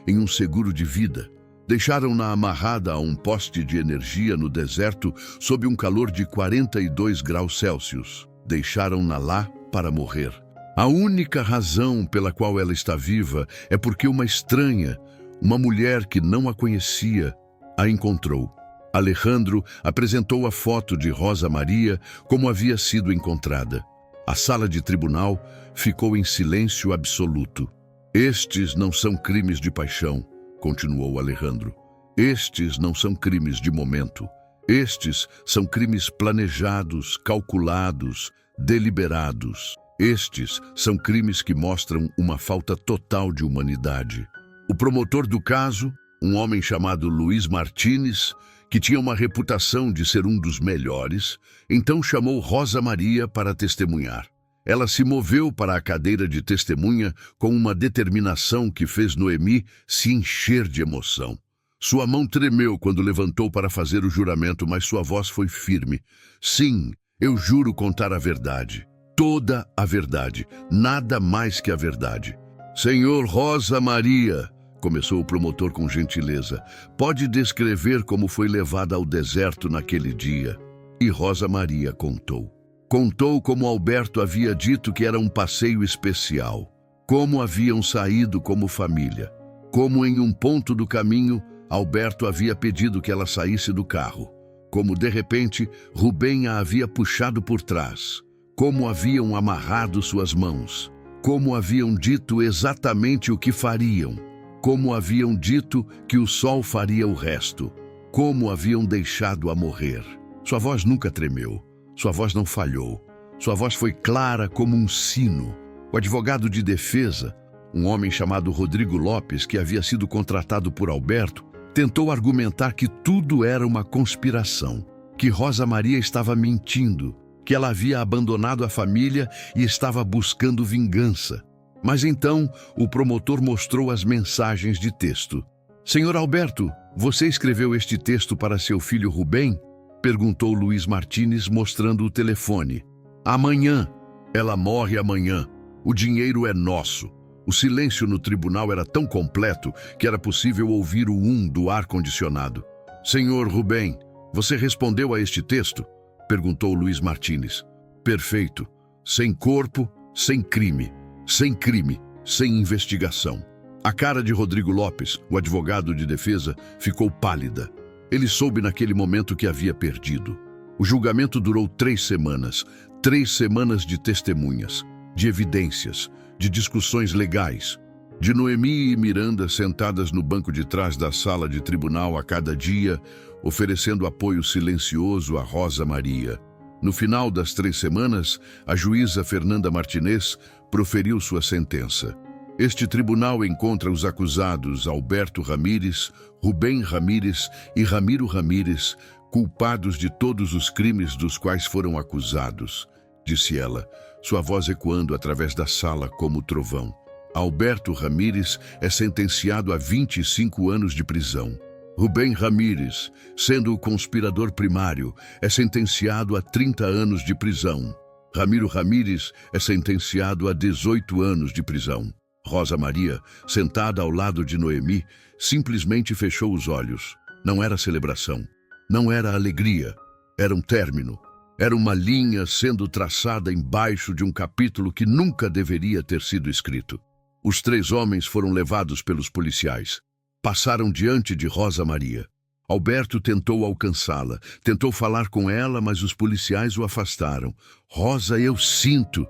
em um seguro de vida. Deixaram-na amarrada a um poste de energia no deserto sob um calor de 42 graus Celsius. Deixaram-na lá para morrer. A única razão pela qual ela está viva é porque uma estranha, uma mulher que não a conhecia, a encontrou. Alejandro apresentou a foto de Rosa Maria como havia sido encontrada. A sala de tribunal ficou em silêncio absoluto. Estes não são crimes de paixão, continuou Alejandro. Estes não são crimes de momento. Estes são crimes planejados, calculados, deliberados. Estes são crimes que mostram uma falta total de humanidade. O promotor do caso, um homem chamado Luiz Martínez, que tinha uma reputação de ser um dos melhores, então chamou Rosa Maria para testemunhar. Ela se moveu para a cadeira de testemunha com uma determinação que fez Noemi se encher de emoção. Sua mão tremeu quando levantou para fazer o juramento, mas sua voz foi firme. Sim, eu juro contar a verdade. Toda a verdade, nada mais que a verdade. Senhor Rosa Maria, começou o promotor com gentileza, pode descrever como foi levada ao deserto naquele dia? E Rosa Maria contou. Contou como Alberto havia dito que era um passeio especial, como haviam saído como família, como em um ponto do caminho Alberto havia pedido que ela saísse do carro, como de repente Rubem a havia puxado por trás, como haviam amarrado suas mãos, como haviam dito exatamente o que fariam, como haviam dito que o sol faria o resto, como haviam deixado-a morrer. Sua voz nunca tremeu, sua voz não falhou, sua voz foi clara como um sino. O advogado de defesa, um homem chamado Rodrigo Lopes, que havia sido contratado por Alberto, tentou argumentar que tudo era uma conspiração, que Rosa Maria estava mentindo, que ela havia abandonado a família e estava buscando vingança. Mas então o promotor mostrou as mensagens de texto. Senhor Alberto, você escreveu este texto para seu filho Rubem? Perguntou Luiz Martínez, mostrando o telefone. Amanhã. Ela morre amanhã. O dinheiro é nosso. O silêncio no tribunal era tão completo que era possível ouvir o do ar-condicionado. Senhor Rubem, você respondeu a este texto? Perguntou Luiz Martínez. Perfeito. Sem corpo, sem crime. Sem crime, sem investigação. A cara de Rodrigo Lopes, o advogado de defesa, ficou pálida. Ele soube naquele momento que havia perdido. O julgamento durou 3 semanas. 3 semanas de testemunhas, de evidências, de discussões legais. De Noemi e Miranda sentadas no banco de trás da sala de tribunal a cada dia, oferecendo apoio silencioso a Rosa Maria. No final das 3 semanas, a juíza Fernanda Martinez proferiu sua sentença. Este tribunal encontra os acusados Alberto Ramírez, Rubem Ramírez e Ramiro Ramírez culpados de todos os crimes dos quais foram acusados, disse ela, sua voz ecoando através da sala como trovão. Alberto Ramírez é sentenciado a 25 anos de prisão. Rubem Ramírez, sendo o conspirador primário, é sentenciado a 30 anos de prisão. Ramiro Ramírez é sentenciado a 18 anos de prisão. Rosa Maria, sentada ao lado de Noemi, simplesmente fechou os olhos. Não era celebração, não era alegria, era um término. Era uma linha sendo traçada embaixo de um capítulo que nunca deveria ter sido escrito. Os 3 homens foram levados pelos policiais. Passaram diante de Rosa Maria. Alberto tentou alcançá-la, tentou falar com ela, mas os policiais o afastaram. Rosa, eu sinto,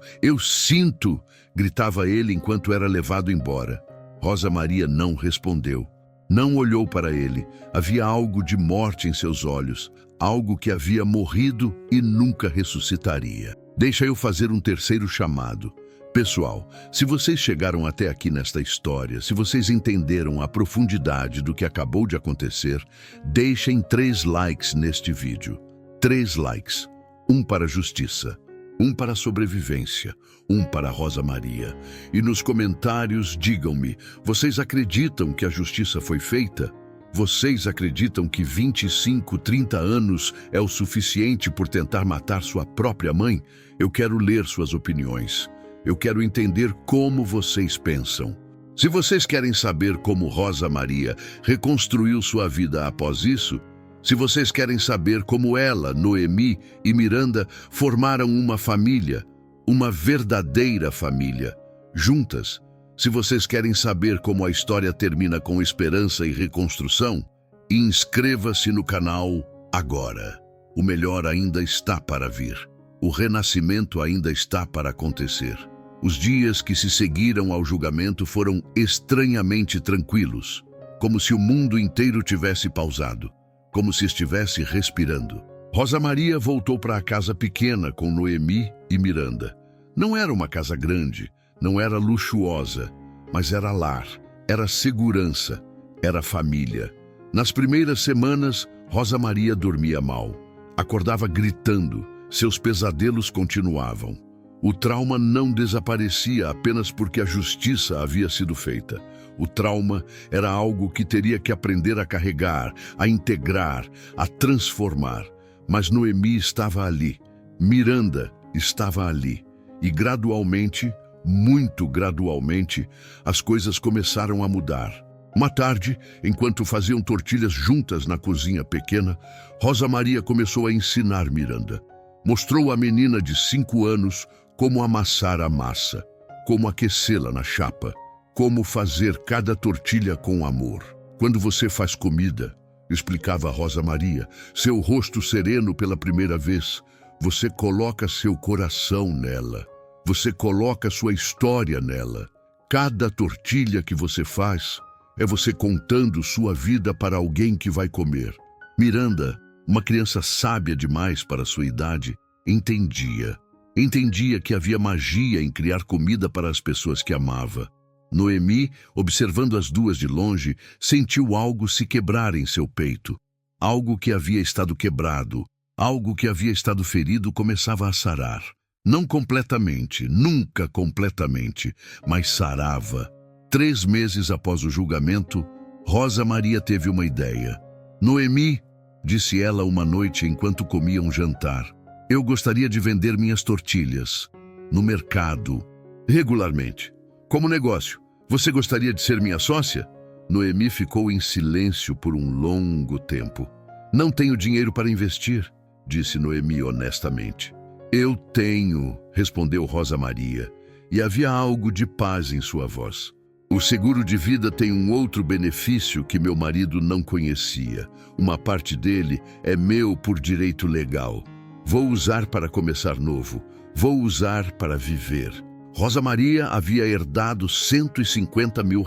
gritava ele enquanto era levado embora. Rosa Maria não respondeu. Não olhou para ele. Havia algo de morte em seus olhos, algo que havia morrido e nunca ressuscitaria. Deixa eu fazer um terceiro chamado. Pessoal, se vocês chegaram até aqui nesta história, se vocês entenderam a profundidade do que acabou de acontecer, deixem 3 likes neste vídeo. 3 likes. 1 para a justiça, 1 para a sobrevivência, 1 para a Rosa Maria. E nos comentários digam-me, vocês acreditam que a justiça foi feita? Vocês acreditam que 25, 30 anos é o suficiente por tentar matar sua própria mãe? Eu quero ler suas opiniões. Eu quero entender como vocês pensam. Se vocês querem saber como Rosa Maria reconstruiu sua vida após isso, se vocês querem saber como ela, Noemi e Miranda formaram uma família, uma verdadeira família, juntas, se vocês querem saber como a história termina com esperança e reconstrução, inscreva-se no canal agora. O melhor ainda está para vir. O renascimento ainda está para acontecer. Os dias que se seguiram ao julgamento foram estranhamente tranquilos, como se o mundo inteiro tivesse pausado, como se estivesse respirando. Rosa Maria voltou para a casa pequena com Noemi e Miranda. Não era uma casa grande, não era luxuosa, mas era lar, era segurança, era família. Nas primeiras semanas, Rosa Maria dormia mal. Acordava gritando, seus pesadelos continuavam. O trauma não desaparecia apenas porque a justiça havia sido feita. O trauma era algo que teria que aprender a carregar, a integrar, a transformar. Mas Noemi estava ali, Miranda estava ali. E gradualmente, muito gradualmente, as coisas começaram a mudar. Uma tarde, enquanto faziam tortilhas juntas na cozinha pequena, Rosa Maria começou a ensinar Miranda. Mostrou à menina de 5 anos como amassar a massa, como aquecê-la na chapa, como fazer cada tortilha com amor. Quando você faz comida, explicava Rosa Maria, seu rosto sereno pela primeira vez, você coloca seu coração nela, você coloca sua história nela. Cada tortilha que você faz é você contando sua vida para alguém que vai comer. Miranda, uma criança sábia demais para sua idade, entendia que havia magia em criar comida para as pessoas que amava. Noemi, observando as duas de longe, sentiu algo se quebrar em seu peito. Algo que havia estado quebrado, algo que havia estado ferido começava a sarar. Não completamente, nunca completamente, mas sarava. 3 meses após o julgamento, Rosa Maria teve uma ideia. Noemi, disse ela uma noite enquanto comia um jantar, eu gostaria de vender minhas tortilhas no mercado, regularmente, como negócio. Você gostaria de ser minha sócia? Noemi ficou em silêncio por um longo tempo. Não tenho dinheiro para investir, disse Noemi honestamente. Eu tenho, respondeu Rosa Maria, e havia algo de paz em sua voz. O seguro de vida tem um outro benefício que meu marido não conhecia. Uma parte dele é meu por direito legal. Vou usar para começar novo. Vou usar para viver. Rosa Maria havia herdado R$150 mil.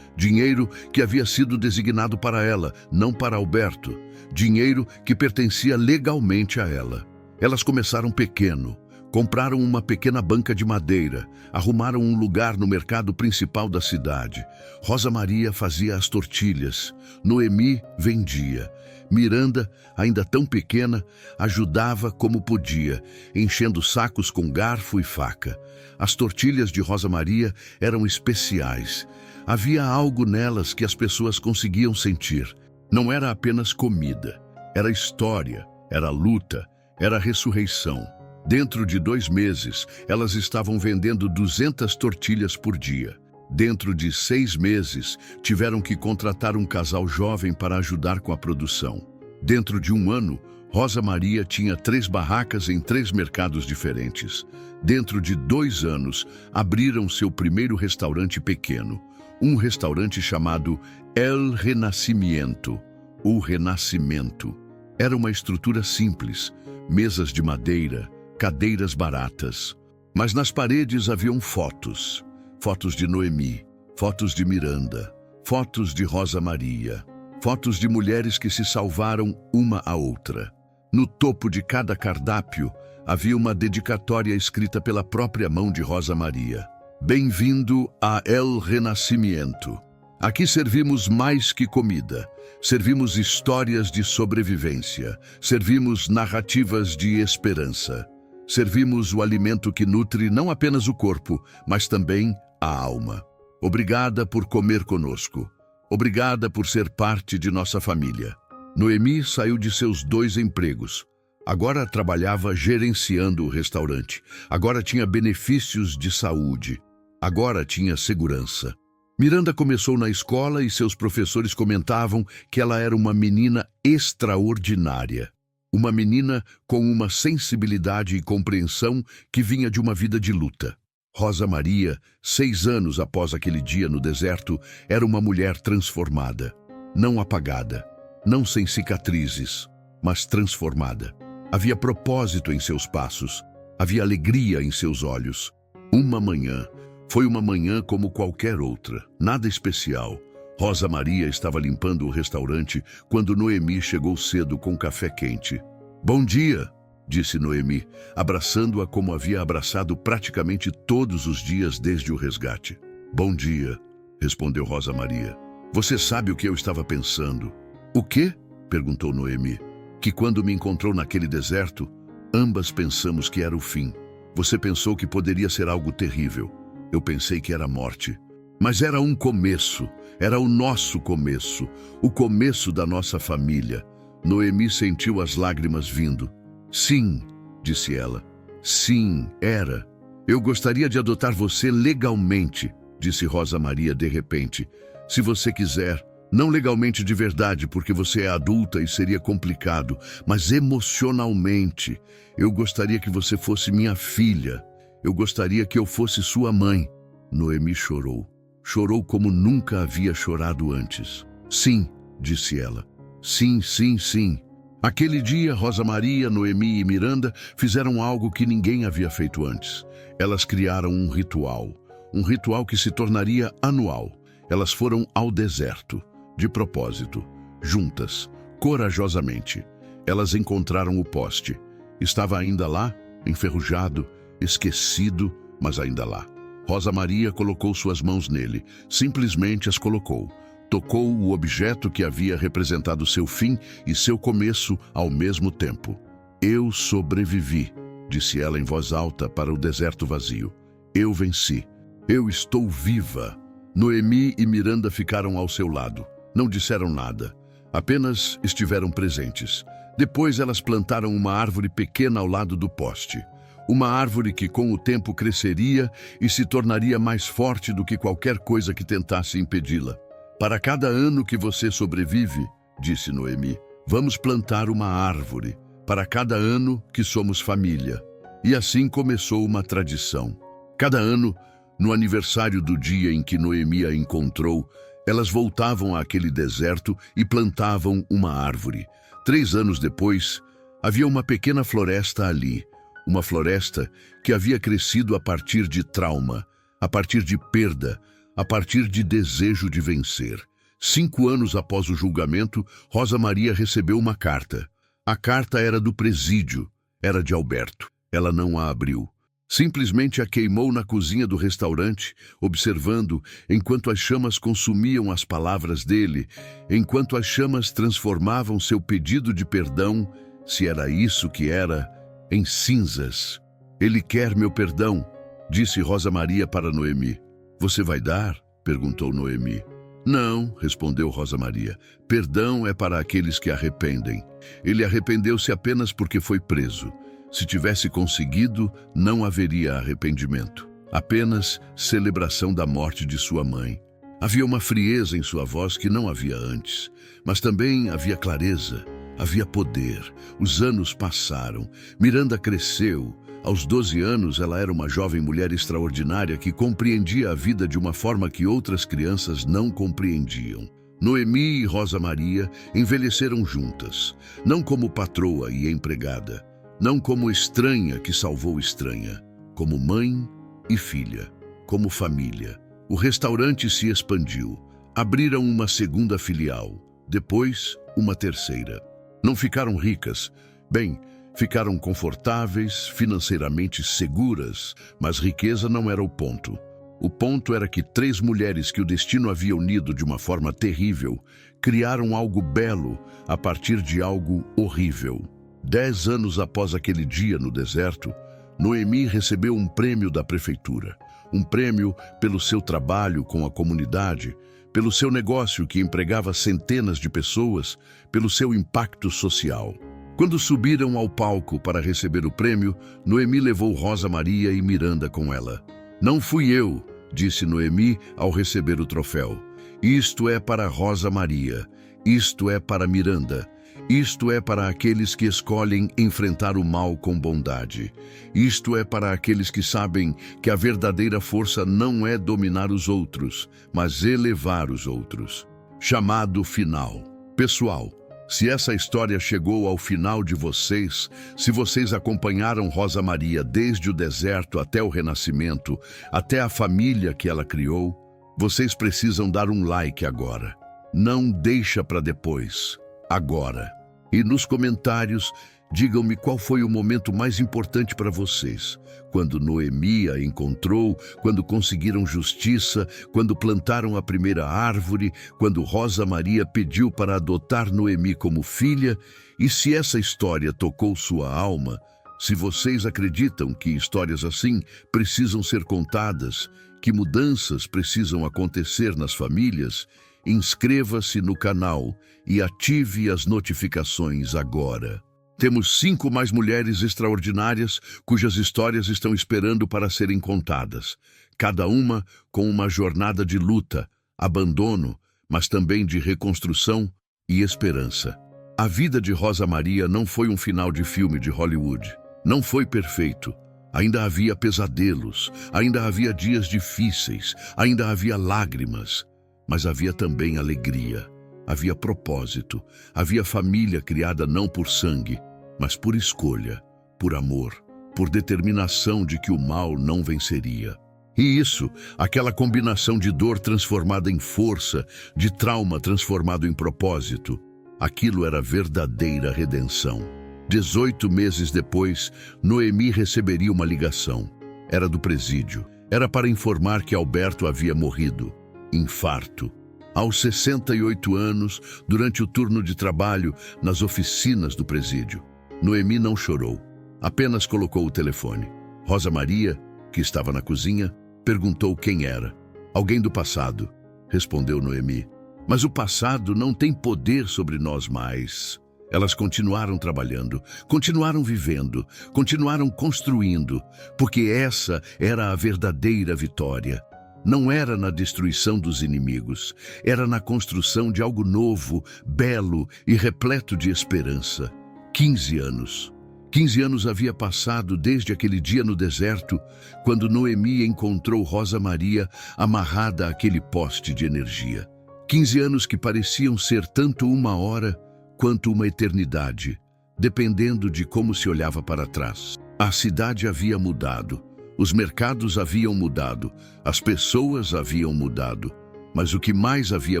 Dinheiro que havia sido designado para ela, não para Alberto. Dinheiro que pertencia legalmente a ela. Elas começaram pequeno. Compraram uma pequena banca de madeira, arrumaram um lugar no mercado principal da cidade. Rosa Maria fazia as tortilhas, Noemi vendia. Miranda, ainda tão pequena, ajudava como podia, enchendo sacos com garfo e faca. As tortilhas de Rosa Maria eram especiais. Havia algo nelas que as pessoas conseguiam sentir. Não era apenas comida, era história, era luta, era ressurreição. Dentro de 2 meses, elas estavam vendendo 200 tortilhas por dia. Dentro de 6 meses, tiveram que contratar um casal jovem para ajudar com a produção. Dentro de 1 ano, Rosa Maria tinha 3 barracas em 3 mercados diferentes. Dentro de 2 anos, abriram seu primeiro restaurante pequeno. Um restaurante chamado El Renacimiento, o Renascimento. Era uma estrutura simples, mesas de madeira, cadeiras baratas, mas nas paredes haviam fotos. Fotos de Noemi, fotos de Miranda, Fotos de Rosa Maria. Fotos de mulheres que se salvaram uma à outra. No topo de cada cardápio havia uma dedicatória escrita pela própria mão de Rosa Maria. Bem-vindo a El Renascimento. Aqui servimos mais que comida. Servimos histórias de sobrevivência. Servimos narrativas de esperança. Servimos o alimento que nutre não apenas o corpo, mas também a alma. Obrigada por comer conosco. Obrigada por ser parte de nossa família. Noemi saiu de seus 2 empregos. Agora trabalhava gerenciando o restaurante. Agora tinha benefícios de saúde. Agora tinha segurança. Miranda começou na escola e seus professores comentavam que ela era uma menina extraordinária. Uma menina com uma sensibilidade e compreensão que vinha de uma vida de luta. Rosa Maria, 6 anos após aquele dia no deserto, era uma mulher transformada. Não apagada, não sem cicatrizes, mas transformada. Havia propósito em seus passos, havia alegria em seus olhos. Uma manhã, foi uma manhã como qualquer outra, nada especial. Rosa Maria estava limpando o restaurante quando Noemi chegou cedo com café quente. Bom dia, disse Noemi, abraçando-a como havia abraçado praticamente todos os dias desde o resgate. Bom dia, respondeu Rosa Maria. Você sabe o que eu estava pensando? O quê? Perguntou Noemi. Que quando me encontrou naquele deserto, ambas pensamos que era o fim. Você pensou que poderia ser algo terrível. Eu pensei que era morte. Mas era um começo, era o nosso começo, o começo da nossa família. Noemi sentiu as lágrimas vindo. Sim, disse ela. Sim, era. Eu gostaria de adotar você legalmente, disse Rosa Maria de repente. Se você quiser, não legalmente de verdade, porque você é adulta e seria complicado, mas emocionalmente. Eu gostaria que você fosse minha filha. Eu gostaria que eu fosse sua mãe. Noemi chorou. Chorou como nunca havia chorado antes. Sim, disse ela. Sim, sim, sim. Aquele dia, Rosa Maria, Noemi e Miranda fizeram algo que ninguém havia feito antes. Elas criaram um ritual que se tornaria anual. Elas foram ao deserto, de propósito, juntas, corajosamente. Elas encontraram o poste. Estava ainda lá, enferrujado, esquecido, mas ainda lá. Rosa Maria colocou suas mãos nele, simplesmente as colocou. Tocou o objeto que havia representado seu fim e seu começo ao mesmo tempo. Eu sobrevivi, disse ela em voz alta para o deserto vazio. Eu venci. Eu estou viva. Noemi e Miranda ficaram ao seu lado. Não disseram nada. Apenas estiveram presentes. Depois elas plantaram uma árvore pequena ao lado do poste. Uma árvore que com o tempo cresceria e se tornaria mais forte do que qualquer coisa que tentasse impedi-la. Para cada ano que você sobrevive, disse Noemi, vamos plantar uma árvore. Para cada ano que somos família. E assim começou uma tradição. Cada ano, no aniversário do dia em que Noemi a encontrou, elas voltavam àquele deserto e plantavam uma árvore. 3 anos depois, havia uma pequena floresta ali. Uma floresta que havia crescido a partir de trauma, a partir de perda, a partir de desejo de vencer. 5 anos após o julgamento, Rosa Maria recebeu uma carta. A carta era do presídio, era de Alberto. Ela não a abriu. Simplesmente a queimou na cozinha do restaurante, observando enquanto as chamas consumiam as palavras dele, enquanto as chamas transformavam seu pedido de perdão, se era isso que era, em cinzas. Ele quer meu perdão, disse Rosa Maria para Noemi. Você vai dar? Perguntou Noemi. Não, respondeu Rosa Maria. Perdão é para aqueles que arrependem. Ele arrependeu-se apenas porque foi preso. Se tivesse conseguido, não haveria arrependimento. Apenas celebração da morte de sua mãe. Havia uma frieza em sua voz que não havia antes, mas também havia clareza, havia poder. Os anos passaram. Miranda cresceu. Aos 12 anos, ela era uma jovem mulher extraordinária que compreendia a vida de uma forma que outras crianças não compreendiam. Noemi e Rosa Maria envelheceram juntas, não como patroa e empregada, não como estranha que salvou estranha, como mãe e filha, como família. O restaurante se expandiu, Abriram uma segunda filial, depois uma terceira. Não ficaram ricas. Bem, ficaram confortáveis, financeiramente seguras, mas riqueza não era o ponto. O ponto era que 3 mulheres que o destino havia unido de uma forma terrível criaram algo belo a partir de algo horrível. 10 anos após aquele dia no deserto, Noemi recebeu um prêmio da prefeitura. Um prêmio pelo seu trabalho com a comunidade, pelo seu negócio que empregava centenas de pessoas, pelo seu impacto social. Quando subiram ao palco para receber o prêmio, Noemi levou Rosa Maria e Miranda com ela. "Não fui eu", disse Noemi ao receber o troféu. "Isto é para Rosa Maria, isto é para Miranda, isto é para aqueles que escolhem enfrentar o mal com bondade. Isto é para aqueles que sabem que a verdadeira força não é dominar os outros, mas elevar os outros." Chamado final. Pessoal, se essa história chegou ao final de vocês, se vocês acompanharam Rosa Maria desde o deserto até o renascimento, até a família que ela criou, vocês precisam dar um like agora. Não deixa para depois. Agora. E nos comentários, digam-me qual foi o momento mais importante para vocês. Quando Noemi a encontrou, quando conseguiram justiça, quando plantaram a primeira árvore, quando Rosa Maria pediu para adotar Noemi como filha, e se essa história tocou sua alma, se vocês acreditam que histórias assim precisam ser contadas, que mudanças precisam acontecer nas famílias, inscreva-se no canal e ative as notificações agora. Temos 5 mais mulheres extraordinárias cujas histórias estão esperando para serem contadas, cada uma com uma jornada de luta, abandono, mas também de reconstrução e esperança. A vida de Rosa Maria não foi um final de filme de Hollywood. Não foi perfeito. Ainda havia pesadelos, ainda havia dias difíceis, ainda havia lágrimas. Mas havia também alegria, havia propósito, havia família criada não por sangue, mas por escolha, por amor, por determinação de que o mal não venceria. E isso, aquela combinação de dor transformada em força, de trauma transformado em propósito, aquilo era verdadeira redenção. 18 meses depois, Noemi receberia uma ligação. Era do presídio. Era para informar que Alberto havia morrido. Infarto. Aos 68 anos, durante o turno de trabalho nas oficinas do presídio. Noemi não chorou, apenas colocou o telefone. Rosa Maria, que estava na cozinha, perguntou quem era. "Alguém do passado", respondeu Noemi. "Mas o passado não tem poder sobre nós mais." Elas continuaram trabalhando, continuaram vivendo, continuaram construindo, porque essa era a verdadeira vitória. Não era na destruição dos inimigos, era na construção de algo novo, belo e repleto de esperança. 15 anos. 15 anos havia passado desde aquele dia no deserto, quando Noemi encontrou Rosa Maria amarrada àquele poste de energia. 15 anos que pareciam ser tanto uma hora quanto uma eternidade, dependendo de como se olhava para trás. A cidade havia mudado. Os mercados haviam mudado, as pessoas haviam mudado, mas o que mais havia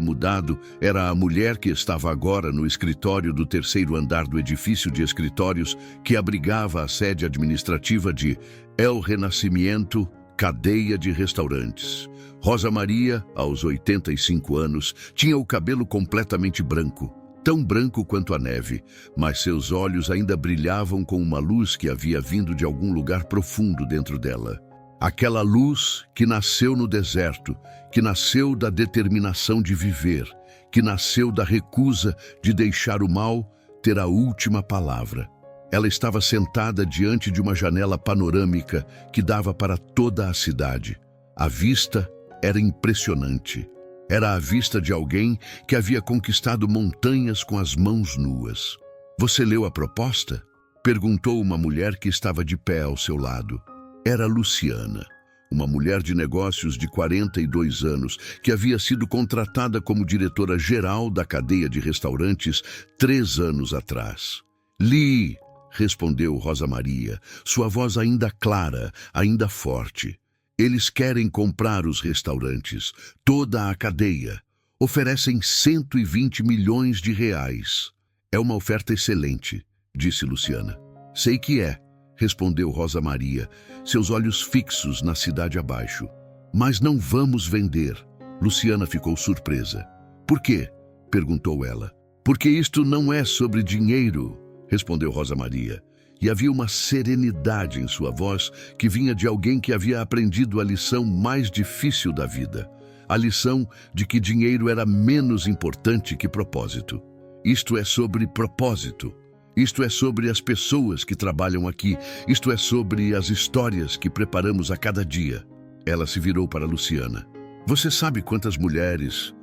mudado era a mulher que estava agora no escritório do 3º andar do edifício de escritórios que abrigava a sede administrativa de El Renascimento, cadeia de restaurantes. Rosa Maria, aos 85 anos, tinha o cabelo completamente branco, tão branco quanto a neve, mas seus olhos ainda brilhavam com uma luz que havia vindo de algum lugar profundo dentro dela. Aquela luz que nasceu no deserto, que nasceu da determinação de viver, que nasceu da recusa de deixar o mal ter a última palavra. Ela estava sentada diante de uma janela panorâmica que dava para toda a cidade. A vista era impressionante. Era a vista de alguém que havia conquistado montanhas com as mãos nuas. "Você leu a proposta?" perguntou uma mulher que estava de pé ao seu lado. Era Luciana, uma mulher de negócios de 42 anos, que havia sido contratada como diretora-geral da cadeia de restaurantes 3 anos atrás. "Li", respondeu Rosa Maria, sua voz ainda clara, ainda forte. "Eles querem comprar os restaurantes, toda a cadeia. Oferecem 120 milhões de reais. É uma oferta excelente, disse Luciana. Sei que é, respondeu Rosa Maria, seus olhos fixos na cidade abaixo. Mas não vamos vender. Luciana ficou surpresa. Por quê? Perguntou ela. Porque isto não é sobre dinheiro, respondeu Rosa Maria. E havia uma serenidade em sua voz que vinha de alguém que havia aprendido a lição mais difícil da vida. A lição de que dinheiro era menos importante que propósito. Isto é sobre propósito. Isto é sobre as pessoas que trabalham aqui. Isto é sobre as histórias que preparamos a cada dia. Ela se virou para Luciana. Você sabe quantas mulheres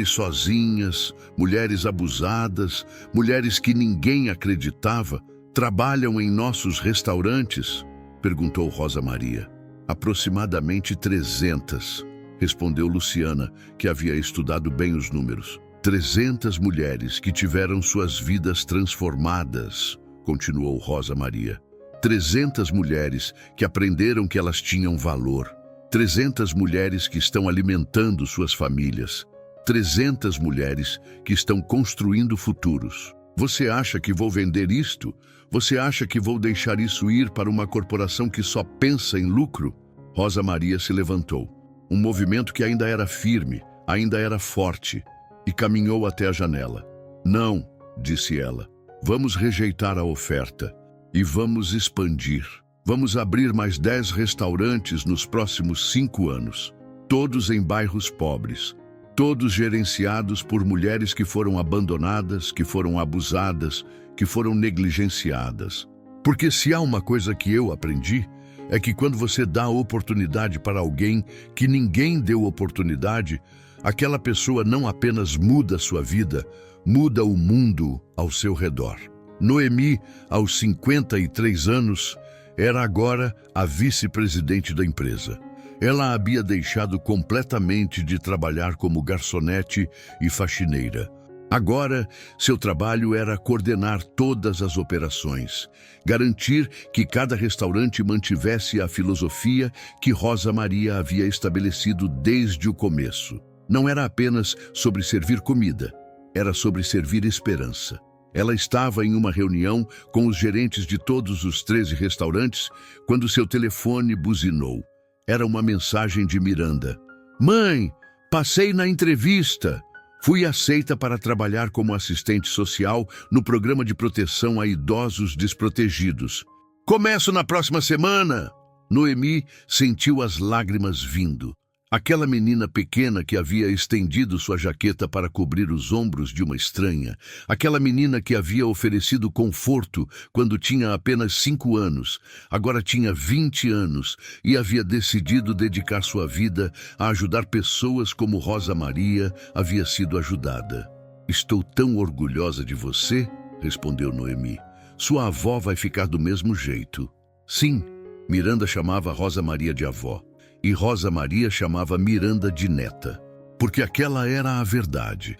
sozinhas, mulheres abusadas, mulheres que ninguém acreditava, trabalham em nossos restaurantes? Perguntou Rosa Maria. Aproximadamente 300, respondeu Luciana, que havia estudado bem os números. 300 mulheres que tiveram suas vidas transformadas, continuou Rosa Maria. 300 mulheres que aprenderam que elas tinham valor. 300 mulheres que estão alimentando suas famílias. 300 mulheres que estão construindo futuros. Você acha que vou vender isto? Você acha que vou deixar isso ir para uma corporação que só pensa em lucro? Rosa Maria se levantou. Um movimento que ainda era firme, ainda era forte, e caminhou até a janela. Não, disse ela. Vamos rejeitar a oferta e vamos expandir. Vamos abrir mais 10 restaurantes nos próximos 5 anos. Todos em bairros pobres. Todos gerenciados por mulheres que foram abandonadas, que foram abusadas, que foram negligenciadas. Porque se há uma coisa que eu aprendi, é que quando você dá oportunidade para alguém que ninguém deu oportunidade, aquela pessoa não apenas muda a sua vida, muda o mundo ao seu redor. Noemi, aos 53 anos, era agora a vice-presidente da empresa. Ela havia deixado completamente de trabalhar como garçonete e faxineira. Agora, seu trabalho era coordenar todas as operações, garantir que cada restaurante mantivesse a filosofia que Rosa Maria havia estabelecido desde o começo. Não era apenas sobre servir comida, era sobre servir esperança. Ela estava em uma reunião com os gerentes de todos os 13 restaurantes quando seu telefone buzinou. Era uma mensagem de Miranda. Mãe, passei na entrevista. Fui aceita para trabalhar como assistente social no programa de proteção a idosos desprotegidos. Começo na próxima semana. Noemi sentiu as lágrimas vindo. Aquela menina pequena que havia estendido sua jaqueta para cobrir os ombros de uma estranha. Aquela menina que havia oferecido conforto quando tinha apenas 5 anos. Agora tinha 20 anos e havia decidido dedicar sua vida a ajudar pessoas como Rosa Maria havia sido ajudada. Estou tão orgulhosa de você, respondeu Noemi. Sua avó vai ficar do mesmo jeito. Sim, Miranda chamava Rosa Maria de avó. E Rosa Maria chamava Miranda de neta, porque aquela era a verdade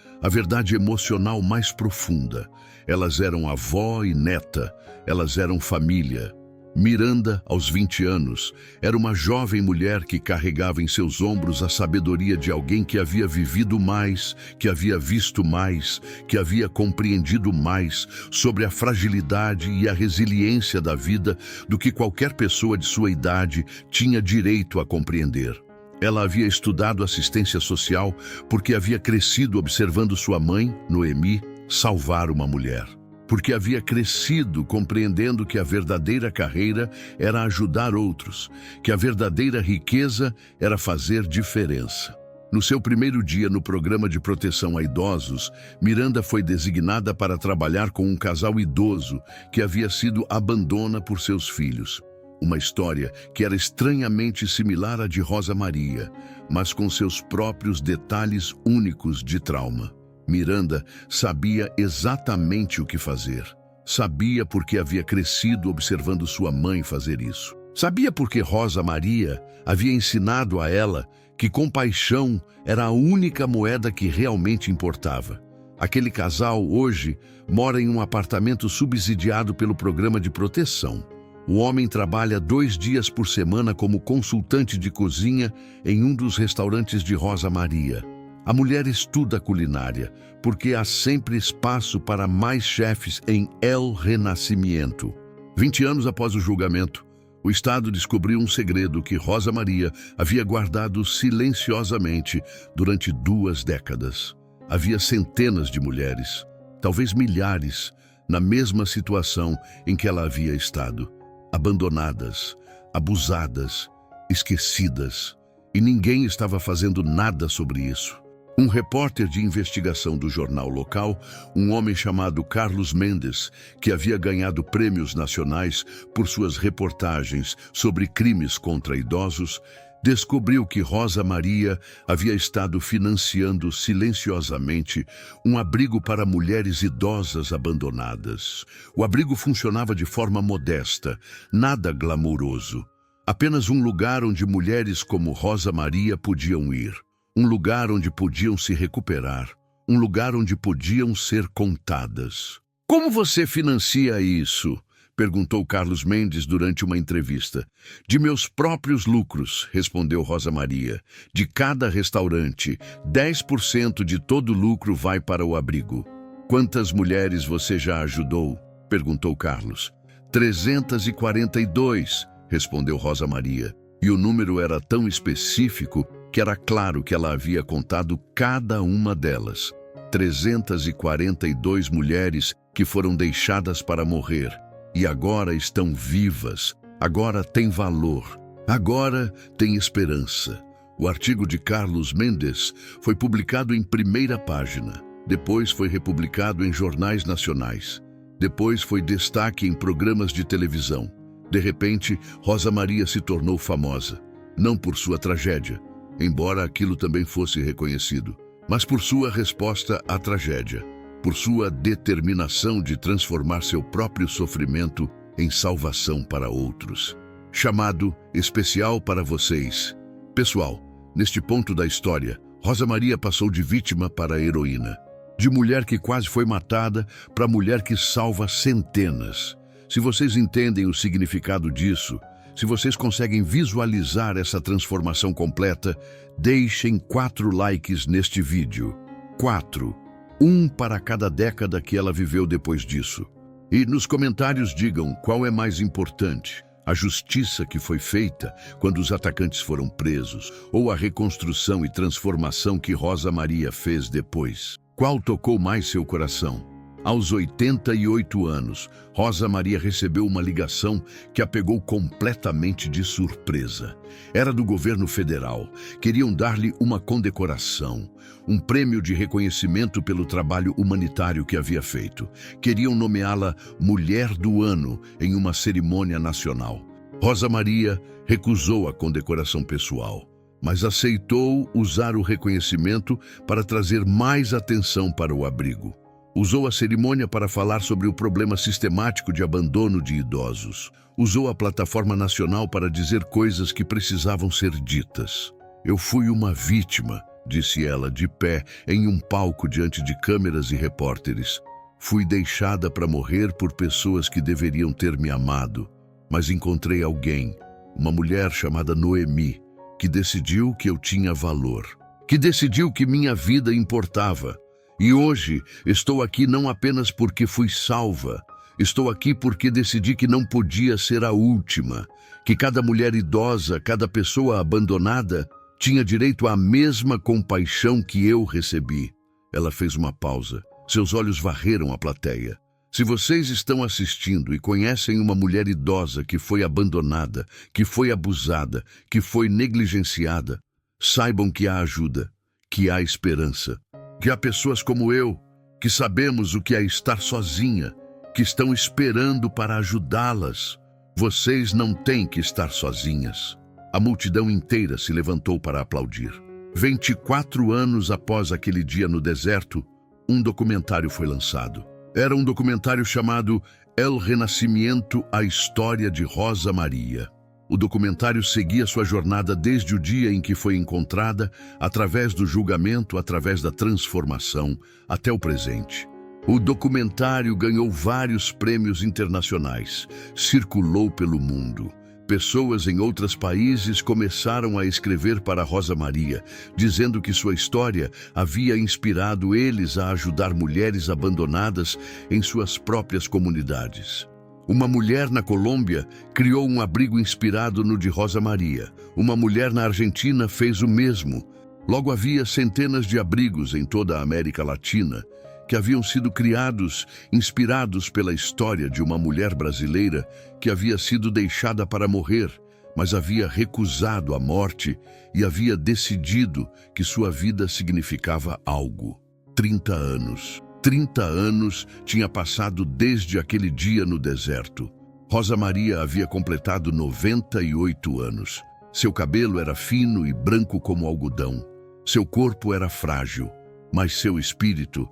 emocional mais profunda. Elas eram avó e neta, elas eram família. Miranda, aos 20 anos, era uma jovem mulher que carregava em seus ombros a sabedoria de alguém que havia vivido mais, que havia visto mais, que havia compreendido mais sobre a fragilidade e a resiliência da vida do que qualquer pessoa de sua idade tinha direito a compreender. Ela havia estudado assistência social porque havia crescido observando sua mãe, Noemi, salvar uma mulher. Porque havia crescido compreendendo que a verdadeira carreira era ajudar outros, que a verdadeira riqueza era fazer diferença. No seu primeiro dia no programa de proteção a idosos, Miranda foi designada para trabalhar com um casal idoso que havia sido abandonado por seus filhos. Uma história que era estranhamente similar à de Rosa Maria, mas com seus próprios detalhes únicos de trauma. Miranda sabia exatamente o que fazer. Sabia porque havia crescido observando sua mãe fazer isso. Sabia porque Rosa Maria havia ensinado a ela que compaixão era a única moeda que realmente importava. Aquele casal, hoje, mora em um apartamento subsidiado pelo programa de proteção. O homem trabalha 2 dias por semana como consultante de cozinha em um dos restaurantes de Rosa Maria. A mulher estuda culinária, porque há sempre espaço para mais chefes em El Renascimento. 20 anos após o julgamento, o Estado descobriu um segredo que Rosa Maria havia guardado silenciosamente durante 2 décadas. Havia centenas de mulheres, talvez milhares, na mesma situação em que ela havia estado, abandonadas, abusadas, esquecidas, e ninguém estava fazendo nada sobre isso. Um repórter de investigação do jornal local, um homem chamado Carlos Mendes, que havia ganhado prêmios nacionais por suas reportagens sobre crimes contra idosos, descobriu que Rosa Maria havia estado financiando silenciosamente um abrigo para mulheres idosas abandonadas. O abrigo funcionava de forma modesta, nada glamouroso. Apenas um lugar onde mulheres como Rosa Maria podiam ir. Um lugar onde podiam se recuperar. Um lugar onde podiam ser contadas. Como você financia isso? Perguntou Carlos Mendes durante uma entrevista. De meus próprios lucros, respondeu Rosa Maria. De cada restaurante, 10% de todo o lucro vai para o abrigo. Quantas mulheres você já ajudou? Perguntou Carlos. 342, respondeu Rosa Maria. E o número era tão específico que era claro que ela havia contado cada uma delas. 342 mulheres que foram deixadas para morrer. E agora estão vivas, agora têm valor, agora têm esperança. O artigo de Carlos Mendes foi publicado em primeira página, depois foi republicado em jornais nacionais, depois foi destaque em programas de televisão. De repente, Rosa Maria se tornou famosa, não por sua tragédia, embora aquilo também fosse reconhecido, mas por sua resposta à tragédia. Por sua determinação de transformar seu próprio sofrimento em salvação para outros. Chamado especial para vocês. Pessoal, neste ponto da história, Rosa Maria passou de vítima para heroína. De mulher que quase foi matada para mulher que salva centenas. Se vocês entendem o significado disso, se vocês conseguem visualizar essa transformação completa, deixem 4 likes neste vídeo. 4. Um para cada década que ela viveu depois disso. E nos comentários digam qual é mais importante, a justiça que foi feita quando os atacantes foram presos, ou a reconstrução e transformação que Rosa Maria fez depois. Qual tocou mais seu coração? Aos 88 anos, Rosa Maria recebeu uma ligação que a pegou completamente de surpresa. Era do governo federal. Queriam dar-lhe uma condecoração, um prêmio de reconhecimento pelo trabalho humanitário que havia feito. Queriam nomeá-la Mulher do Ano em uma cerimônia nacional. Rosa Maria recusou a condecoração pessoal, mas aceitou usar o reconhecimento para trazer mais atenção para o abrigo. Usou a cerimônia para falar sobre o problema sistemático de abandono de idosos. Usou a plataforma nacional para dizer coisas que precisavam ser ditas. Eu fui uma vítima, disse ela, de pé, em um palco diante de câmeras e repórteres. Fui deixada para morrer por pessoas que deveriam ter me amado, mas encontrei alguém, uma mulher chamada Noemi, que decidiu que eu tinha valor, que decidiu que minha vida importava. E hoje estou aqui não apenas porque fui salva, estou aqui porque decidi que não podia ser a última, que cada mulher idosa, cada pessoa abandonada, tinha direito à mesma compaixão que eu recebi. Ela fez uma pausa, seus olhos varreram a plateia. Se vocês estão assistindo e conhecem uma mulher idosa que foi abandonada, que foi abusada, que foi negligenciada, saibam que há ajuda, que há esperança. Que há pessoas como eu, que sabemos o que é estar sozinha, que estão esperando para ajudá-las. Vocês não têm que estar sozinhas. A multidão inteira se levantou para aplaudir. 24 anos após aquele dia no deserto, um documentário foi lançado. Era um documentário chamado El Renascimento, a história de Rosa Maria. O documentário seguia sua jornada desde o dia em que foi encontrada, através do julgamento, através da transformação, até o presente. O documentário ganhou vários prêmios internacionais, circulou pelo mundo. Pessoas em outros países começaram a escrever para Rosa Maria, dizendo que sua história havia inspirado eles a ajudar mulheres abandonadas em suas próprias comunidades. Uma mulher na Colômbia criou um abrigo inspirado no de Rosa Maria. Uma mulher na Argentina fez o mesmo. Logo havia centenas de abrigos em toda a América Latina que haviam sido criados, inspirados pela história de uma mulher brasileira que havia sido deixada para morrer, mas havia recusado a morte e havia decidido que sua vida significava algo. 30 anos. 30 anos tinha passado desde aquele dia no deserto. Rosa Maria havia completado 98 anos. Seu cabelo era fino e branco como algodão. Seu corpo era frágil, mas seu espírito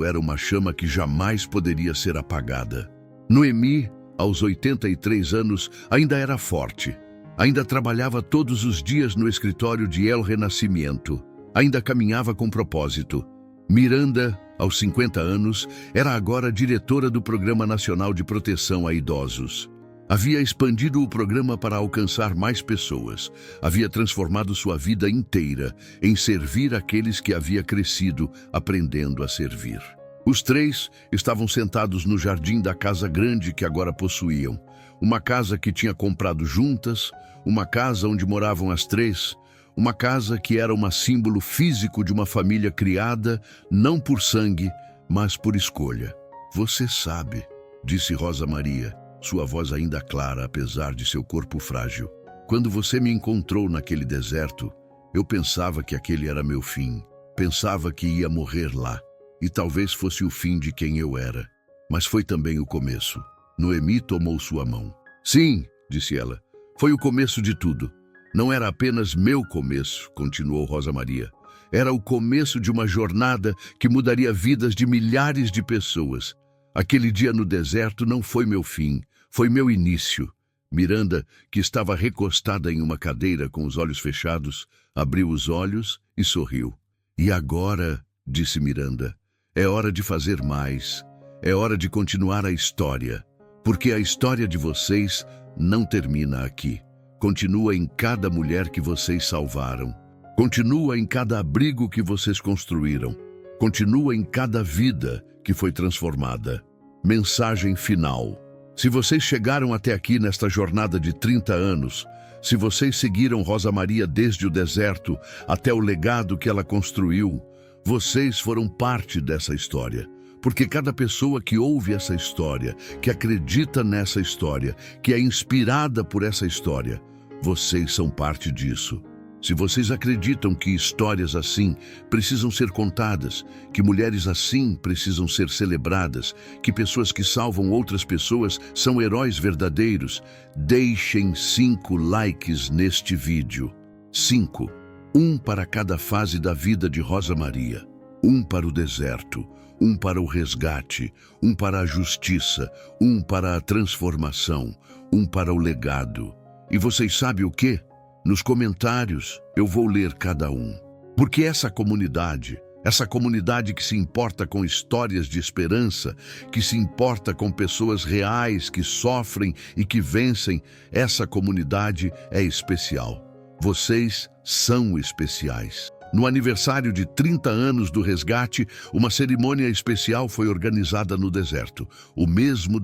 era uma chama que jamais poderia ser apagada. Noemi, aos 83 anos, ainda era forte. Ainda trabalhava todos os dias no escritório de El Renascimento. Ainda caminhava com propósito. Miranda, aos 50 anos, era agora diretora do Programa Nacional de Proteção a Idosos. Havia expandido o programa para alcançar mais pessoas. Havia transformado sua vida inteira em servir aqueles que havia crescido aprendendo a servir. Os três estavam sentados no jardim da casa grande que agora possuíam. Uma casa que tinha comprado juntas, uma casa onde moravam as três, uma casa que era um símbolo físico de uma família criada, não por sangue, mas por escolha. "Você sabe", disse Rosa Maria, sua voz ainda clara apesar de seu corpo frágil. "Quando você me encontrou naquele deserto, eu pensava que aquele era meu fim. Pensava que ia morrer lá. E talvez fosse o fim de quem eu era. Mas foi também o começo." Noemi tomou sua mão. "Sim", disse ela, "foi o começo de tudo. Não era apenas meu começo", continuou Rosa Maria. "Era o começo de uma jornada que mudaria vidas de milhares de pessoas. Aquele dia no deserto não foi meu fim, foi meu início." Miranda, que estava recostada em uma cadeira com os olhos fechados, abriu os olhos e sorriu. "E agora", disse Miranda, "é hora de fazer mais. É hora de continuar a história. Porque a história de vocês não termina aqui. Continua em cada mulher que vocês salvaram. Continua em cada abrigo que vocês construíram. Continua em cada vida que foi transformada." Mensagem final. Se vocês chegaram até aqui nesta jornada de 30 anos, se vocês seguiram Rosa Maria desde o deserto até o legado que ela construiu, vocês foram parte dessa história. Porque cada pessoa que ouve essa história, que acredita nessa história, que é inspirada por essa história, vocês são parte disso. Se vocês acreditam que histórias assim precisam ser contadas, que mulheres assim precisam ser celebradas, que pessoas que salvam outras pessoas são heróis verdadeiros, deixem 5 likes neste vídeo. 5. Um para cada fase da vida de Rosa Maria. Um para o deserto, um para o resgate, um para a justiça, um para a transformação, um para o legado. E vocês sabem o quê? Nos comentários eu vou ler cada um. Porque essa comunidade que se importa com histórias de esperança, que se importa com pessoas reais que sofrem e que vencem, essa comunidade é especial. Vocês são especiais. No aniversário de 30 anos do resgate, uma cerimônia especial foi organizada no deserto. O mesmo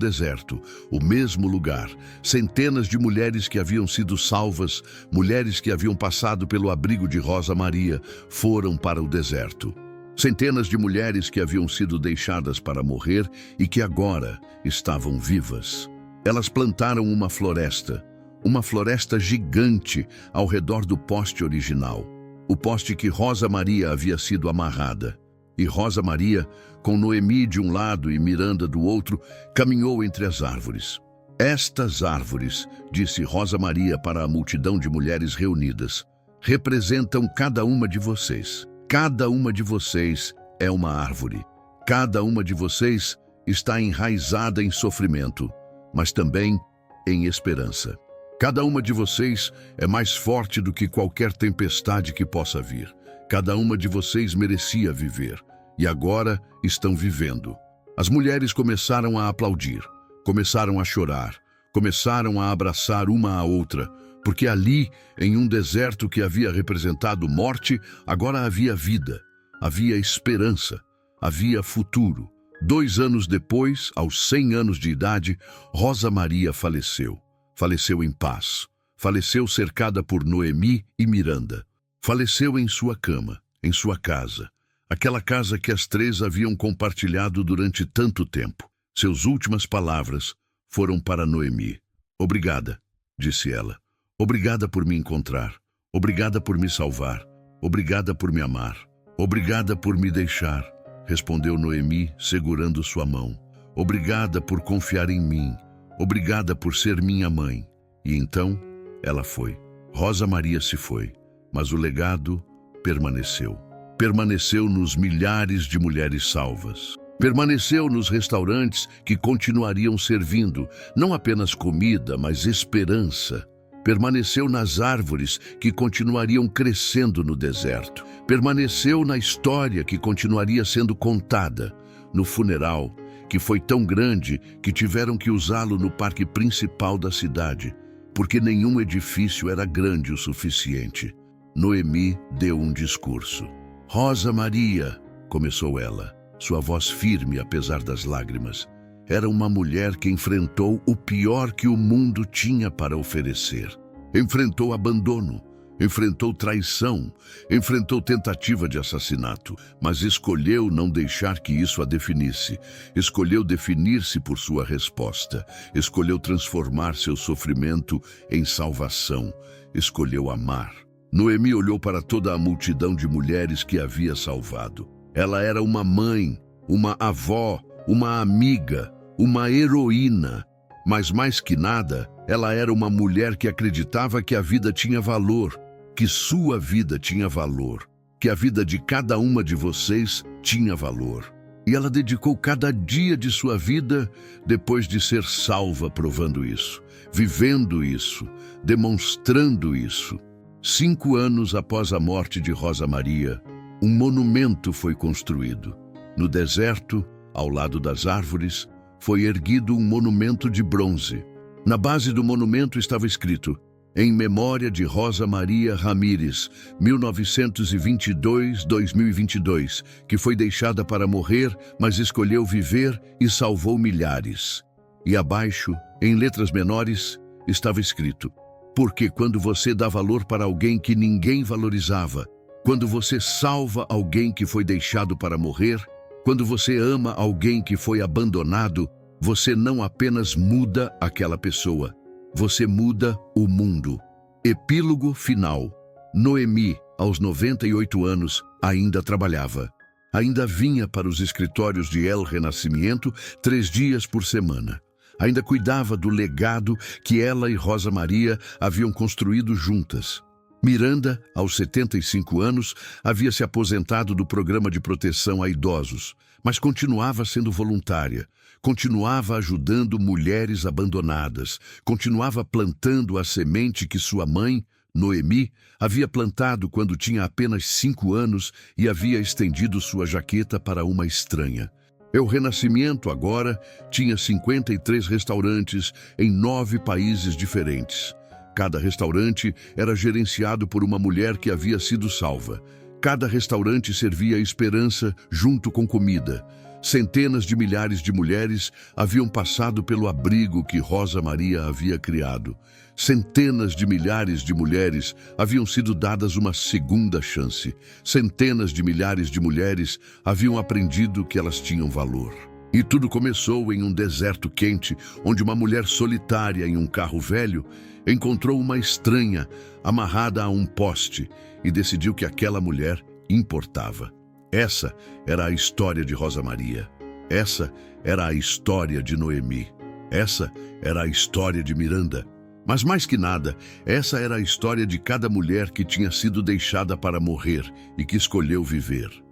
lugar. Centenas de mulheres que haviam sido salvas, mulheres que haviam passado pelo abrigo de Rosa Maria, foram para o deserto. Centenas de mulheres que haviam sido deixadas para morrer e que agora estavam vivas. Elas plantaram uma floresta gigante ao redor do poste original. O poste que Rosa Maria havia sido amarrada. E Rosa Maria, com Noemi de um lado e Miranda do outro, caminhou entre as árvores. "Estas árvores", disse Rosa Maria para a multidão de mulheres reunidas, "representam cada uma de vocês. Cada uma de vocês é uma árvore. Cada uma de vocês está enraizada em sofrimento, mas também em esperança. Cada uma de vocês é mais forte do que qualquer tempestade que possa vir. Cada uma de vocês merecia viver, e agora estão vivendo." As mulheres começaram a aplaudir, começaram a chorar, Começaram a abraçar uma à outra, porque ali, em um deserto que havia representado morte, agora havia vida, havia esperança, havia futuro. 2 anos depois, aos 100 anos de idade, Rosa Maria faleceu. Faleceu em paz. Faleceu cercada por Noemi e Miranda. Faleceu em sua cama, em sua casa. Aquela casa que as 3 haviam compartilhado durante tanto tempo. Suas últimas palavras foram para Noemi. Obrigada, disse ela. Obrigada por me encontrar. Obrigada por me salvar. Obrigada por me amar. Obrigada por me deixar, respondeu Noemi, segurando sua mão. Obrigada por confiar em mim. Obrigada por ser minha mãe. E então, ela foi. Rosa Maria se foi, mas o legado permaneceu. Permaneceu nos milhares de mulheres salvas. Permaneceu nos restaurantes que continuariam servindo, não apenas comida, mas esperança. Permaneceu nas árvores que continuariam crescendo no deserto. Permaneceu na história que continuaria sendo contada, no funeral, que foi tão grande que tiveram que usá-lo no parque principal da cidade, porque nenhum edifício era grande o suficiente. Noemi deu um discurso. Rosa Maria, começou ela, sua voz firme apesar das lágrimas. Era uma mulher que enfrentou o pior que o mundo tinha para oferecer. Enfrentou abandono, enfrentou traição, enfrentou tentativa de assassinato, mas escolheu não deixar que isso a definisse. Escolheu definir-se por sua resposta. Escolheu transformar seu sofrimento em salvação. Escolheu amar. Noemi olhou para toda a multidão de mulheres que havia salvado. Ela era uma mãe, uma avó, uma amiga, uma heroína. Mas mais que nada, ela era uma mulher que acreditava que a vida tinha valor, que sua vida tinha valor, que a vida de cada uma de vocês tinha valor. E ela dedicou cada dia de sua vida depois de ser salva provando isso, vivendo isso, demonstrando isso. 5 anos após a morte de Rosa Maria, um monumento foi construído. No deserto, ao lado das árvores, foi erguido um monumento de bronze. Na base do monumento estava escrito: em memória de Rosa Maria Ramírez, 1922-2022, que foi deixada para morrer, mas escolheu viver e salvou milhares. E abaixo, em letras menores, estava escrito: porque quando você dá valor para alguém que ninguém valorizava, quando você salva alguém que foi deixado para morrer, quando você ama alguém que foi abandonado, você não apenas muda aquela pessoa, você muda o mundo. Epílogo final. Noemi, aos 98 anos, ainda trabalhava. Ainda vinha para os escritórios de El Renascimento 3 dias por semana. Ainda cuidava do legado que ela e Rosa Maria haviam construído juntas. Miranda, aos 75 anos, havia se aposentado do programa de proteção a idosos, mas continuava sendo voluntária, continuava ajudando mulheres abandonadas, continuava plantando a semente que sua mãe, Noemi, havia plantado quando tinha apenas 5 anos e havia estendido sua jaqueta para uma estranha. El Renascimento agora tinha 53 restaurantes em 9 países diferentes. Cada restaurante era gerenciado por uma mulher que havia sido salva. Cada restaurante servia esperança junto com comida. Centenas de milhares de mulheres haviam passado pelo abrigo que Rosa Maria havia criado. Centenas de milhares de mulheres haviam sido dadas uma segunda chance. Centenas de milhares de mulheres haviam aprendido que elas tinham valor. E tudo começou em um deserto quente, onde uma mulher solitária em um carro velho encontrou uma estranha amarrada a um poste e decidiu que aquela mulher importava. Essa era a história de Rosa Maria. Essa era a história de Noemi. Essa era a história de Miranda. Mas mais que nada, essa era a história de cada mulher que tinha sido deixada para morrer e que escolheu viver.